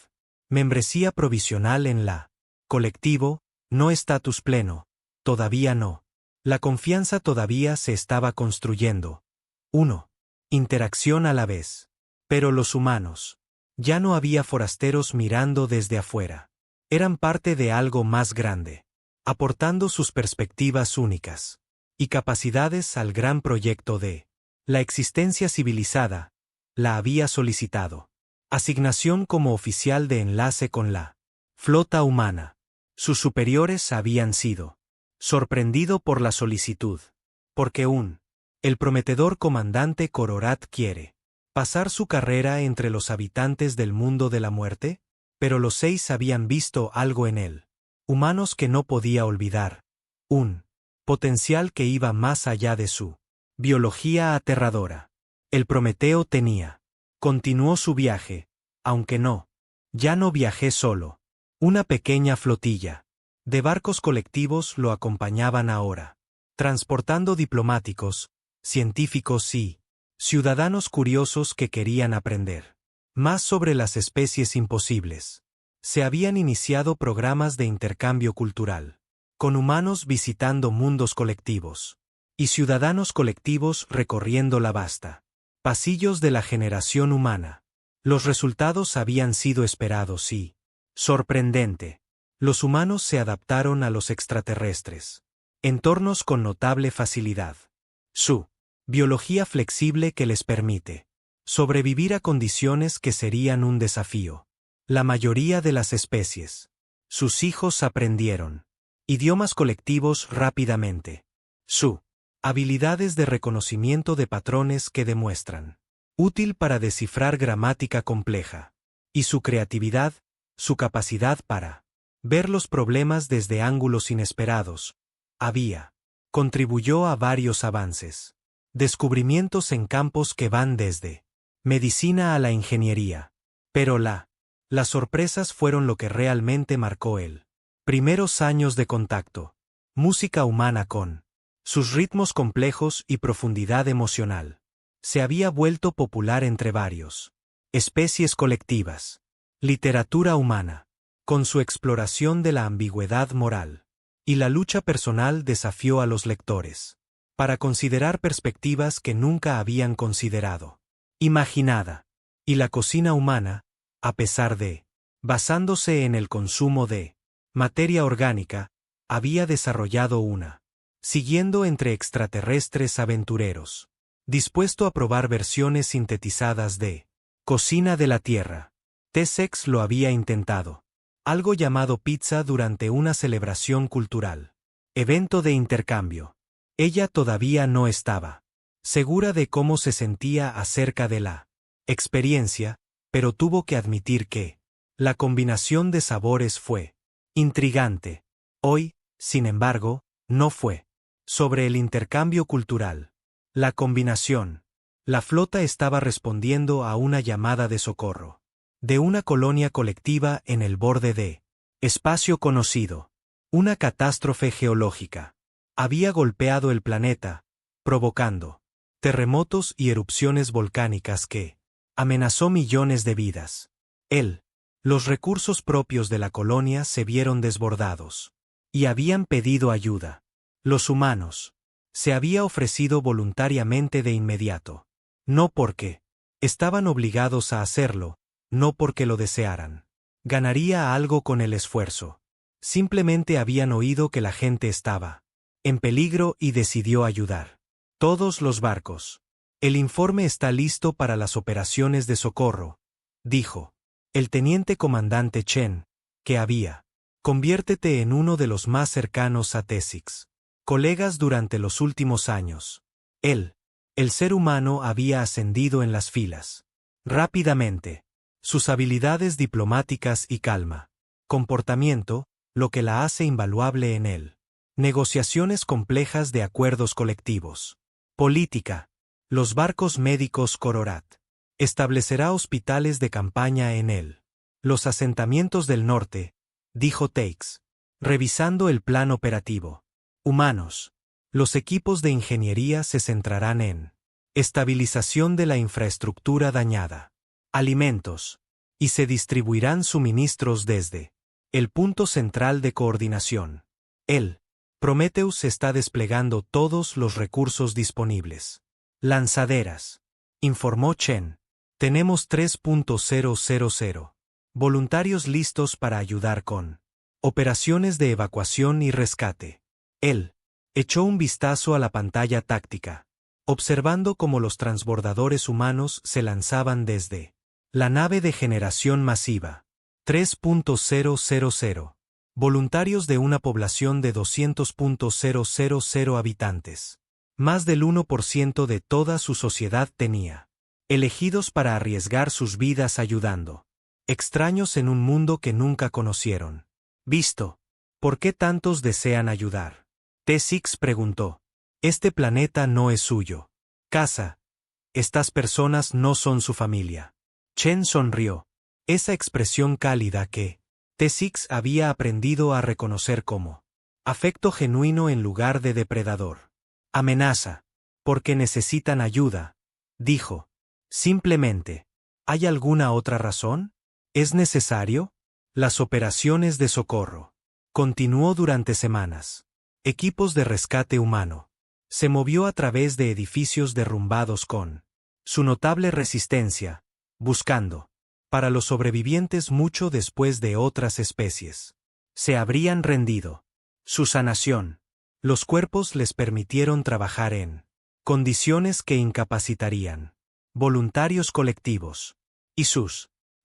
membresía provisional en la colectivo, no estatus pleno, todavía no. La confianza todavía se estaba construyendo. 1. Interacción a la vez. Pero los humanos. Ya no había forasteros mirando desde afuera. Eran parte de algo más grande, aportando sus perspectivas únicas y capacidades al gran proyecto de la existencia civilizada. La había solicitado. Asignación como oficial de enlace con la flota humana. Sus superiores habían sido sorprendido por la solicitud. Porque el prometedor comandante Cororat quiere pasar su carrera entre los habitantes del mundo de la muerte, pero los 6 habían visto algo en él. Humanos que no podía olvidar. Un potencial que iba más allá de su biología aterradora. El Prometeo continuó su viaje, aunque ya no viajé solo. Una pequeña flotilla de barcos colectivos lo acompañaban ahora, transportando diplomáticos, científicos y ciudadanos curiosos que querían aprender más sobre las especies imposibles. Se habían iniciado programas de intercambio cultural, con humanos visitando mundos colectivos y ciudadanos colectivos recorriendo la vasta pasillos de la generación humana. Los resultados habían sido esperados y sorprendente. Los humanos se adaptaron a los extraterrestres entornos con notable facilidad. Su biología flexible que les permite sobrevivir a condiciones que serían un desafío. La mayoría de las especies. Sus hijos aprendieron idiomas colectivos rápidamente. Su habilidades de reconocimiento de patrones que demuestran útil para descifrar gramática compleja. Y su creatividad, su capacidad para ver los problemas desde ángulos inesperados, contribuyó a varios avances. Descubrimientos en campos que van desde medicina a la ingeniería. Pero las sorpresas fueron lo que realmente marcó él. Primeros años de contacto. Música humana con sus ritmos complejos y profundidad emocional. Se había vuelto popular entre varios especies colectivas. Literatura humana. Con su exploración de la ambigüedad moral. Y la lucha personal desafió a los lectores para considerar perspectivas que nunca habían considerado. Imaginada. Y la cocina humana, a pesar de basándose en el consumo de materia orgánica, había desarrollado una siguiendo entre extraterrestres aventureros, dispuesto a probar versiones sintetizadas de cocina de la Tierra. T-Sex lo había intentado. Algo llamado pizza durante una celebración cultural. Evento de intercambio. Ella todavía no estaba segura de cómo se sentía acerca de la experiencia, pero tuvo que admitir que la combinación de sabores fue intrigante. Hoy, sin embargo, no fue sobre el intercambio cultural. La combinación. La flota estaba respondiendo a una llamada de socorro. De una colonia colectiva en el borde de espacio conocido. Una catástrofe geológica había golpeado el planeta, provocando terremotos y erupciones volcánicas que amenazó millones de vidas. Los recursos propios de la colonia se vieron desbordados. Y habían pedido ayuda. Los humanos. Se había ofrecido voluntariamente de inmediato. No porque estaban obligados a hacerlo, no porque lo desearan. Ganaría algo con el esfuerzo. Simplemente habían oído que la gente estaba en peligro y decidió ayudar. Todos los barcos. El informe está listo para las operaciones de socorro, dijo el teniente comandante Chen, que había. Conviértete en uno de los más cercanos a T-Sex. Colegas durante los últimos años. El ser humano había ascendido en las filas. Rápidamente. Sus habilidades diplomáticas y calma. Comportamiento, lo que la hace invaluable en él. Negociaciones complejas de acuerdos colectivos. Política. Los barcos médicos Cororat. Establecerá hospitales de campaña en él. Los asentamientos del norte, dijo Takes, revisando el plan operativo. Humanos. Los equipos de ingeniería se centrarán en estabilización de la infraestructura dañada. Alimentos. Y se distribuirán suministros desde el punto central de coordinación. Prometheus está desplegando todos los recursos disponibles. Lanzaderas. Informó Chen. Tenemos 3.000 voluntarios listos para ayudar con operaciones de evacuación y rescate. Él echó un vistazo a la pantalla táctica, observando cómo los transbordadores humanos se lanzaban desde la nave de generación masiva. 3.000 voluntarios de una población de 200.000 habitantes. Más del 1% de toda su sociedad tenía elegidos para arriesgar sus vidas ayudando. Extraños en un mundo que nunca conocieron. Visto. ¿Por qué tantos desean ayudar? T-Sex preguntó. Este planeta no es suyo. Casa. Estas personas no son su familia. Chen sonrió. Esa expresión cálida que T-Sex había aprendido a reconocer como afecto genuino en lugar de depredador. Amenaza. Porque necesitan ayuda, dijo. Simplemente. ¿Hay alguna otra razón? ¿Es necesario? Las operaciones de socorro. Continuó durante semanas. Equipos de rescate humano. Se movió a través de edificios derrumbados con su notable resistencia, buscando para los sobrevivientes mucho después de otras especies. Se habrían rendido. Su sanación. Los cuerpos les permitieron trabajar en condiciones que incapacitarían. Voluntarios colectivos. Y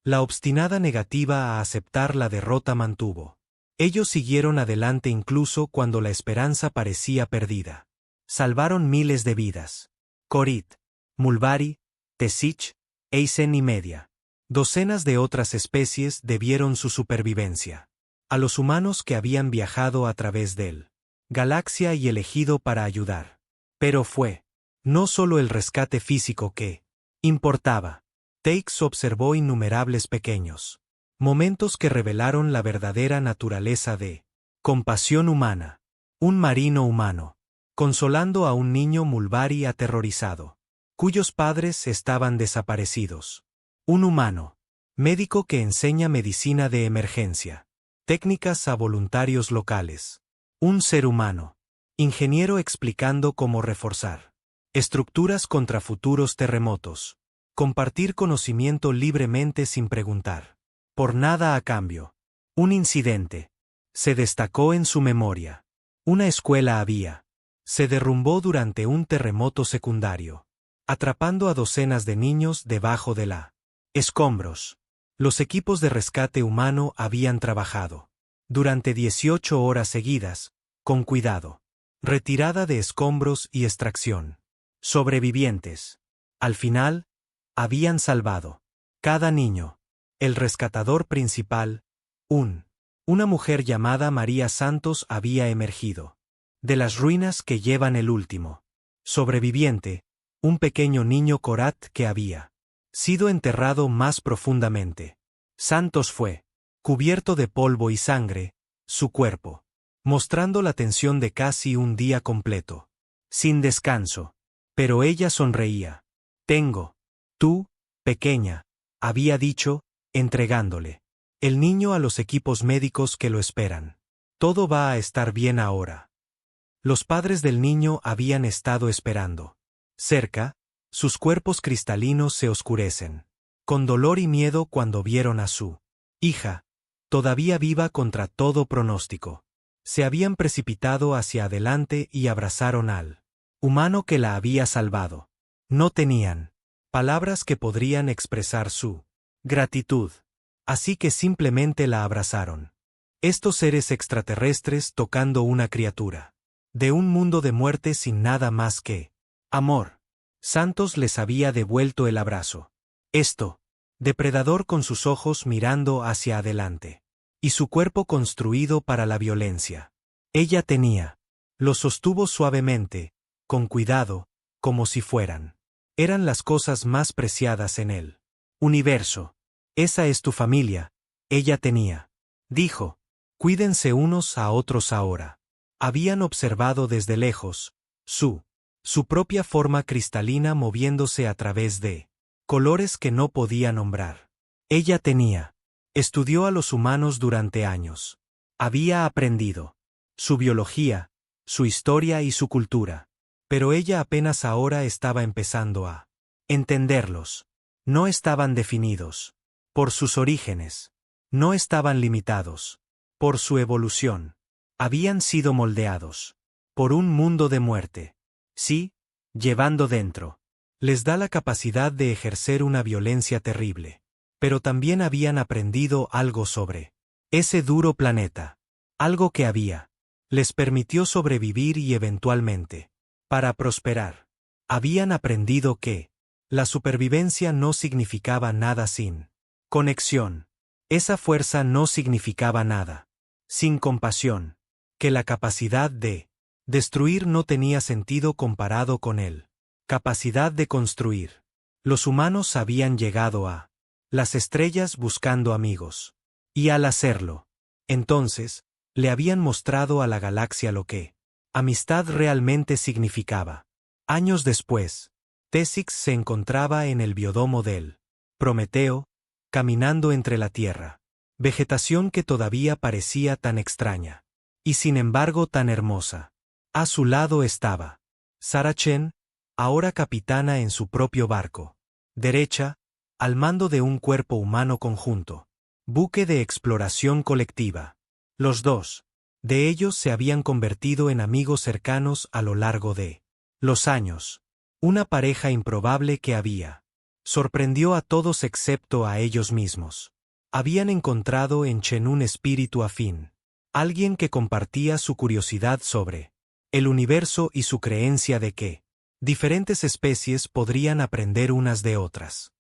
la obstinada negativa a aceptar la derrota mantuvo. Ellos siguieron adelante incluso cuando la esperanza parecía perdida. Salvaron miles de vidas. Corit, Mulbari, T-Sich, Eisen y media. Docenas de otras especies debieron su supervivencia. A los humanos que habían viajado a través del galaxia y elegido para ayudar. Pero fue no solo el rescate físico que importaba. Takes observó innumerables pequeños momentos que revelaron la verdadera naturaleza de compasión humana. Un marino humano, consolando a un niño mulvari aterrorizado, cuyos padres estaban desaparecidos. Un humano, médico que enseña medicina de emergencia, técnicas a voluntarios locales. Un ser humano, ingeniero explicando cómo reforzar estructuras contra futuros terremotos. Compartir conocimiento libremente sin preguntar por nada a cambio. Un incidente se destacó en su memoria. Una escuela se derrumbó durante un terremoto secundario, atrapando a docenas de niños debajo de la escombros. Los equipos de rescate humano habían trabajado durante 18 horas seguidas, con cuidado. Retirada de escombros y extracción. Sobrevivientes. Al final, habían salvado cada niño. El rescatador principal, una mujer llamada María Santos, había emergido de las ruinas que llevan el último sobreviviente, un pequeño niño Corat que había sido enterrado más profundamente. Santos fue cubierto de polvo y sangre, su cuerpo mostrando la tensión de casi un día completo, sin descanso. Pero ella sonreía. Tú, pequeña, había dicho, entregándole el niño a los equipos médicos que lo esperan. Todo va a estar bien ahora. Los padres del niño habían estado esperando. Cerca, sus cuerpos cristalinos se oscurecen, con dolor y miedo cuando vieron a su hija, todavía viva contra todo pronóstico. Se habían precipitado hacia adelante y abrazaron al humano que la había salvado. No tenían palabras que podrían expresar su gratitud, así que simplemente la abrazaron. Estos seres extraterrestres tocando una criatura de un mundo de muerte sin nada más que amor. Santos les había devuelto el abrazo. Depredador con sus ojos mirando hacia adelante, y su cuerpo construido para la violencia. Ella lo sostuvo suavemente, con cuidado, como si eran las cosas más preciadas en el universo. Esa es tu familia, ella dijo. Cuídense unos a otros ahora. Habían observado desde lejos su propia forma cristalina moviéndose a través de colores que no podía nombrar. Ella estudió a los humanos durante años. Había aprendido su biología, su historia y su cultura. Pero ella apenas ahora estaba empezando a entenderlos. No estaban definidos por sus orígenes. No estaban limitados por su evolución. Habían sido moldeados por un mundo de muerte. Sí, llevando dentro. Les da la capacidad de ejercer una violencia terrible. Pero también habían aprendido algo sobre ese duro planeta. Algo que les permitió sobrevivir y eventualmente, para prosperar. Habían aprendido que la supervivencia no significaba nada sin conexión. Esa fuerza no significaba nada sin compasión. Que la capacidad de destruir no tenía sentido comparado con él. Capacidad de construir. Los humanos habían llegado a las estrellas buscando amigos. Y al hacerlo, entonces, le habían mostrado a la galaxia lo que amistad realmente significaba. Años después, Tessix se encontraba en el biodomo del Prometeo, caminando entre la tierra. Vegetación que todavía parecía tan extraña. Y sin embargo tan hermosa. A su lado estaba Sarah Chen, ahora capitana en su propio barco. Derecha, al mando de un cuerpo humano conjunto. Buque de exploración colectiva. Los dos de ellos se habían convertido en amigos cercanos a lo largo de los años. Una pareja improbable que sorprendió a todos excepto a ellos mismos. Habían encontrado en Chen un espíritu afín. Alguien que compartía su curiosidad sobre el universo y su creencia de que diferentes especies podrían aprender unas de otras.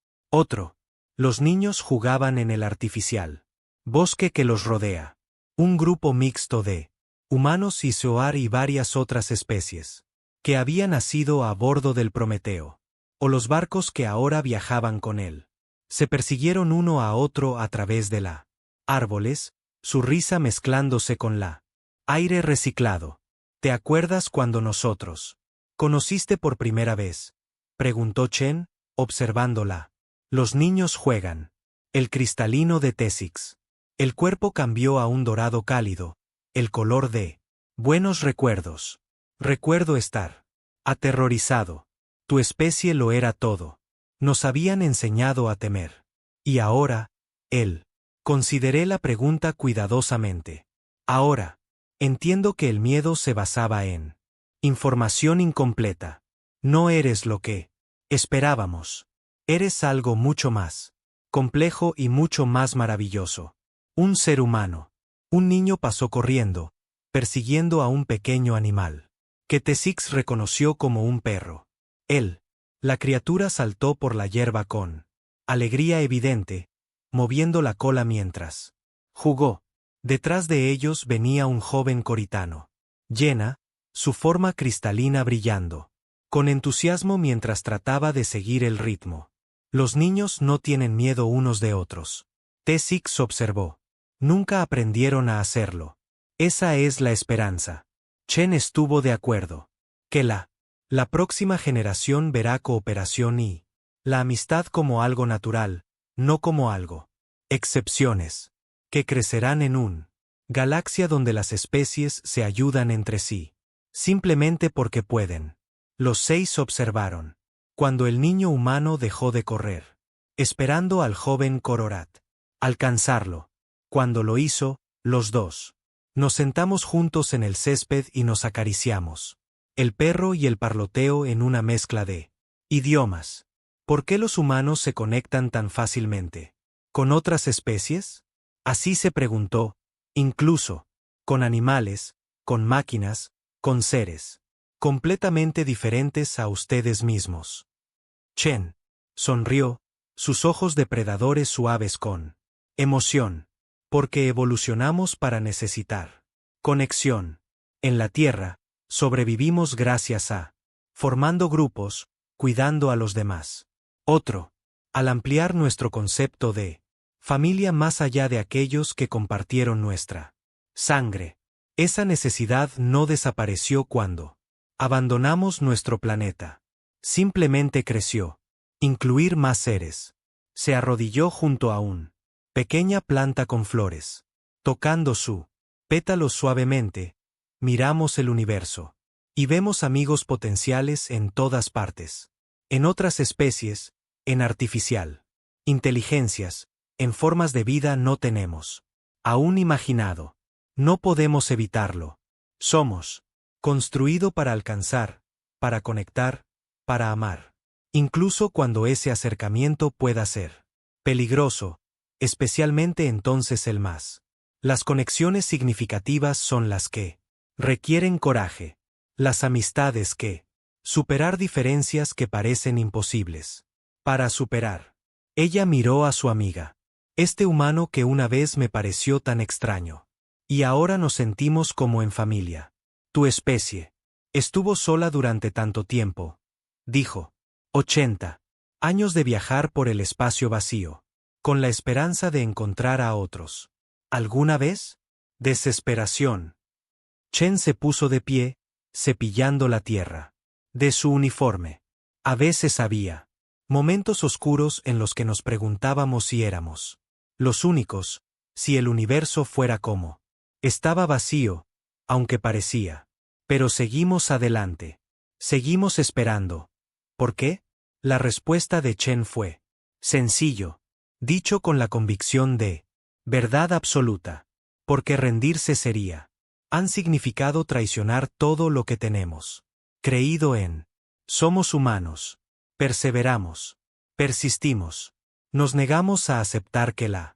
Los niños jugaban en el artificial bosque que los rodea. Un grupo mixto de humanos y Zoar y varias otras especies. que había nacido a bordo del Prometeo, o los barcos que ahora viajaban con él. Se persiguieron uno a otro a través de la árboles, su risa mezclándose con la aire reciclado. ¿Te acuerdas cuando nosotros conociste por primera vez?, preguntó Chen, observándola. Los niños juegan. El cristalino de T-6. El cuerpo cambió a un dorado cálido, el color de buenos recuerdos. Recuerdo estar aterrorizado. Tu especie lo era todo. Nos habían enseñado a temer. Y ahora, él. Consideré la pregunta cuidadosamente. Ahora, entiendo que el miedo se basaba en información incompleta. No eres lo que esperábamos. Eres algo mucho más complejo y mucho más maravilloso. Un ser humano. Un niño pasó corriendo, persiguiendo a un pequeño animal, que T-6 reconoció como un perro. Él. La criatura saltó por la hierba con alegría evidente, moviendo la cola mientras jugó. Detrás de ellos venía un joven coritano. Llena, su forma cristalina brillando, con entusiasmo mientras trataba de seguir el ritmo. Los niños no tienen miedo unos de otros. T-6 observó. Nunca aprendieron a hacerlo. Esa es la esperanza. Chen estuvo de acuerdo. Que la próxima generación verá cooperación y la amistad como algo natural, no como algo excepciones, que crecerán en un galaxia donde las especies se ayudan entre sí, simplemente porque pueden. Los 6 observaron. Cuando el niño humano dejó de correr, esperando al joven Cororat alcanzarlo. Cuando lo hizo, los dos nos sentamos juntos en el césped y nos acariciamos. El perro y el parloteo en una mezcla de idiomas. ¿Por qué los humanos se conectan tan fácilmente con otras especies? Así se preguntó, incluso con animales, con máquinas, con seres completamente diferentes a ustedes mismos. Chen sonrió, sus ojos depredadores suaves con emoción, porque evolucionamos para necesitar conexión. En la Tierra, sobrevivimos gracias a formando grupos, cuidando a los demás. Otro, al ampliar nuestro concepto de familia más allá de aquellos que compartieron nuestra sangre. Esa necesidad no desapareció cuando abandonamos nuestro planeta. Simplemente creció. Incluir más seres. Se arrodilló junto a un pequeña planta con flores. Tocando su pétalos suavemente, miramos el universo. Y vemos amigos potenciales en todas partes. En otras especies, en artificial. Inteligencias, en formas de vida no tenemos aún imaginado. No podemos evitarlo. Somos construido para alcanzar, para conectar, para amar. Incluso cuando ese acercamiento pueda ser peligroso, especialmente entonces el más. Las conexiones significativas son las que requieren coraje. Las amistades que superar diferencias que parecen imposibles. Para superar. Ella miró a su amiga. Este humano que una vez me pareció tan extraño. Y ahora nos sentimos como en familia. Tu especie estuvo sola durante tanto tiempo, dijo. 80 años de viajar por el espacio vacío, con la esperanza de encontrar a otros. ¿Alguna vez? Desesperación. Chen se puso de pie, cepillando la tierra de su uniforme. A veces había momentos oscuros en los que nos preguntábamos si éramos los únicos, si el universo fuera como. Estaba vacío, aunque parecía. Pero seguimos adelante. Seguimos esperando. ¿Por qué? La respuesta de Chen fue sencillo, dicho con la convicción de verdad absoluta. Porque rendirse sería. Han significado traicionar todo lo que tenemos creído en. Somos humanos. Perseveramos. Persistimos. Nos negamos a aceptar que la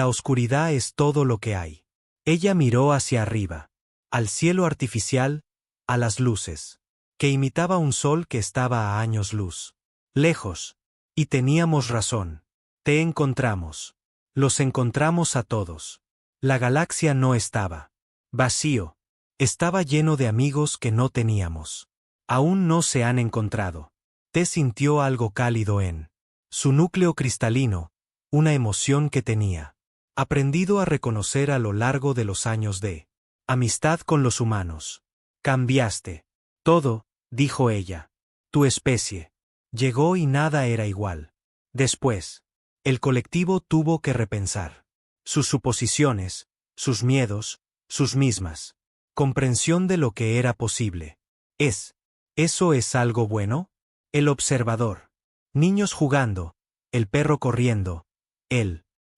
oscuridad es todo lo que hay. Ella miró hacia arriba, al cielo artificial, a las luces, que imitaba un sol que estaba a años luz lejos. Y teníamos razón. Te encontramos. Los encontramos a todos. La galaxia no estaba vacío. Estaba lleno de amigos que no teníamos Aún no se han encontrado. T sintió algo cálido en su núcleo cristalino, una emoción que tenía aprendido a reconocer a lo largo de los años de amistad con los humanos. Cambiaste. Todo, dijo ella. Tu especie. Llegó y nada era igual. Después, el colectivo tuvo que repensar sus suposiciones, sus miedos, sus mismas comprensión de lo que era posible. ¿Eso es algo bueno? El observador. Niños jugando, el perro corriendo,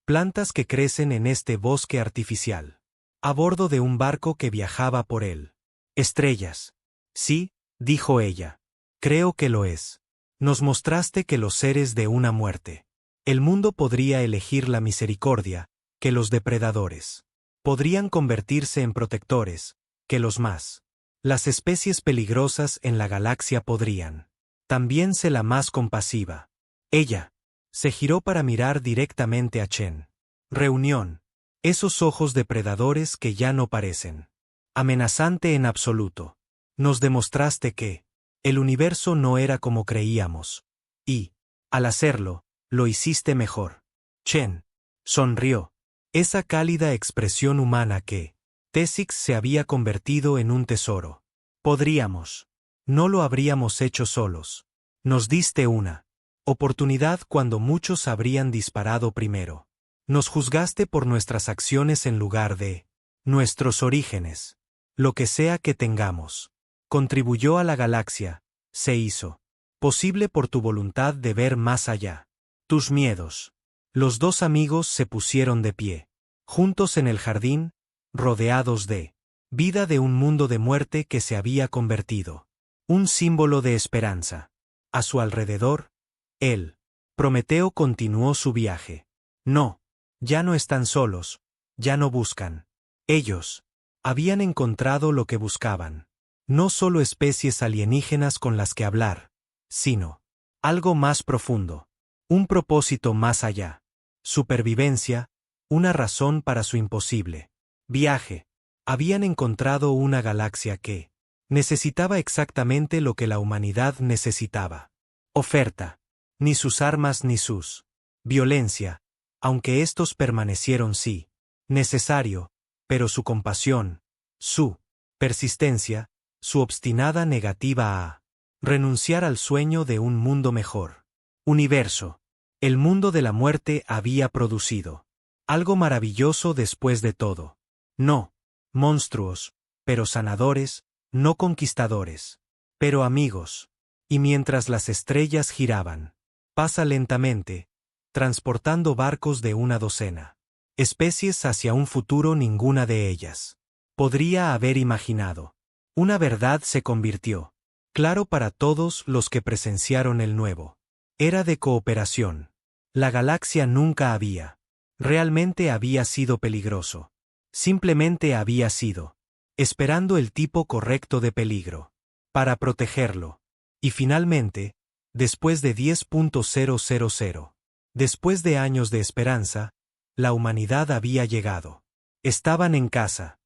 plantas que crecen en este bosque artificial. A bordo de un barco que viajaba por él. Estrellas. Sí, dijo ella. Creo que lo es. Nos mostraste que los seres de una muerte. El mundo podría elegir la misericordia, que los depredadores. Podrían convertirse en protectores, que los más. Las especies peligrosas en la galaxia podrían también ser la más compasiva. Ella se giró para mirar directamente a Chen. Reunión. Esos ojos depredadores que ya no parecen amenazante en absoluto. Nos demostraste que el universo no era como creíamos. Y, al hacerlo, lo hiciste mejor. Chen sonrió. Esa cálida expresión humana que T6 se había convertido en un tesoro. Podríamos. No lo habríamos hecho solos. Nos diste una oportunidad cuando muchos habrían disparado primero. Nos juzgaste por nuestras acciones en lugar de nuestros orígenes. Lo que sea que tengamos. Contribuyó a la galaxia. Se hizo posible por tu voluntad de ver más allá. Tus miedos. Los dos amigos se pusieron de pie. Juntos en el jardín, rodeados de vida de un mundo de muerte que se había convertido. Un símbolo de esperanza. A su alrededor, Prometeo continuó su viaje. No, ya no están solos, ya no buscan. Ellos habían encontrado lo que buscaban. No solo especies alienígenas con las que hablar, sino algo más profundo. Un propósito más allá. Supervivencia, una razón para su imposible viaje. Habían encontrado una galaxia que necesitaba exactamente lo que la humanidad necesitaba. Oferta. Ni sus armas ni sus violencia, aunque estos permanecieron sí necesario, pero su compasión, su persistencia, su obstinada negativa a renunciar al sueño de un mundo mejor. Universo. El mundo de la muerte había producido algo maravilloso después de todo. No monstruos, pero sanadores, no conquistadores, pero amigos. Y mientras las estrellas giraban, pasa lentamente, transportando barcos de una docena especies hacia un futuro ninguna de ellas podría haber imaginado. Una verdad se convirtió claro para todos los que presenciaron el nuevo era de cooperación. La galaxia nunca realmente había sido peligroso. Simplemente había sido esperando el tipo correcto de peligro para protegerlo. Y finalmente, después de 10.000, después de años de esperanza, la humanidad había llegado. Estaban en casa.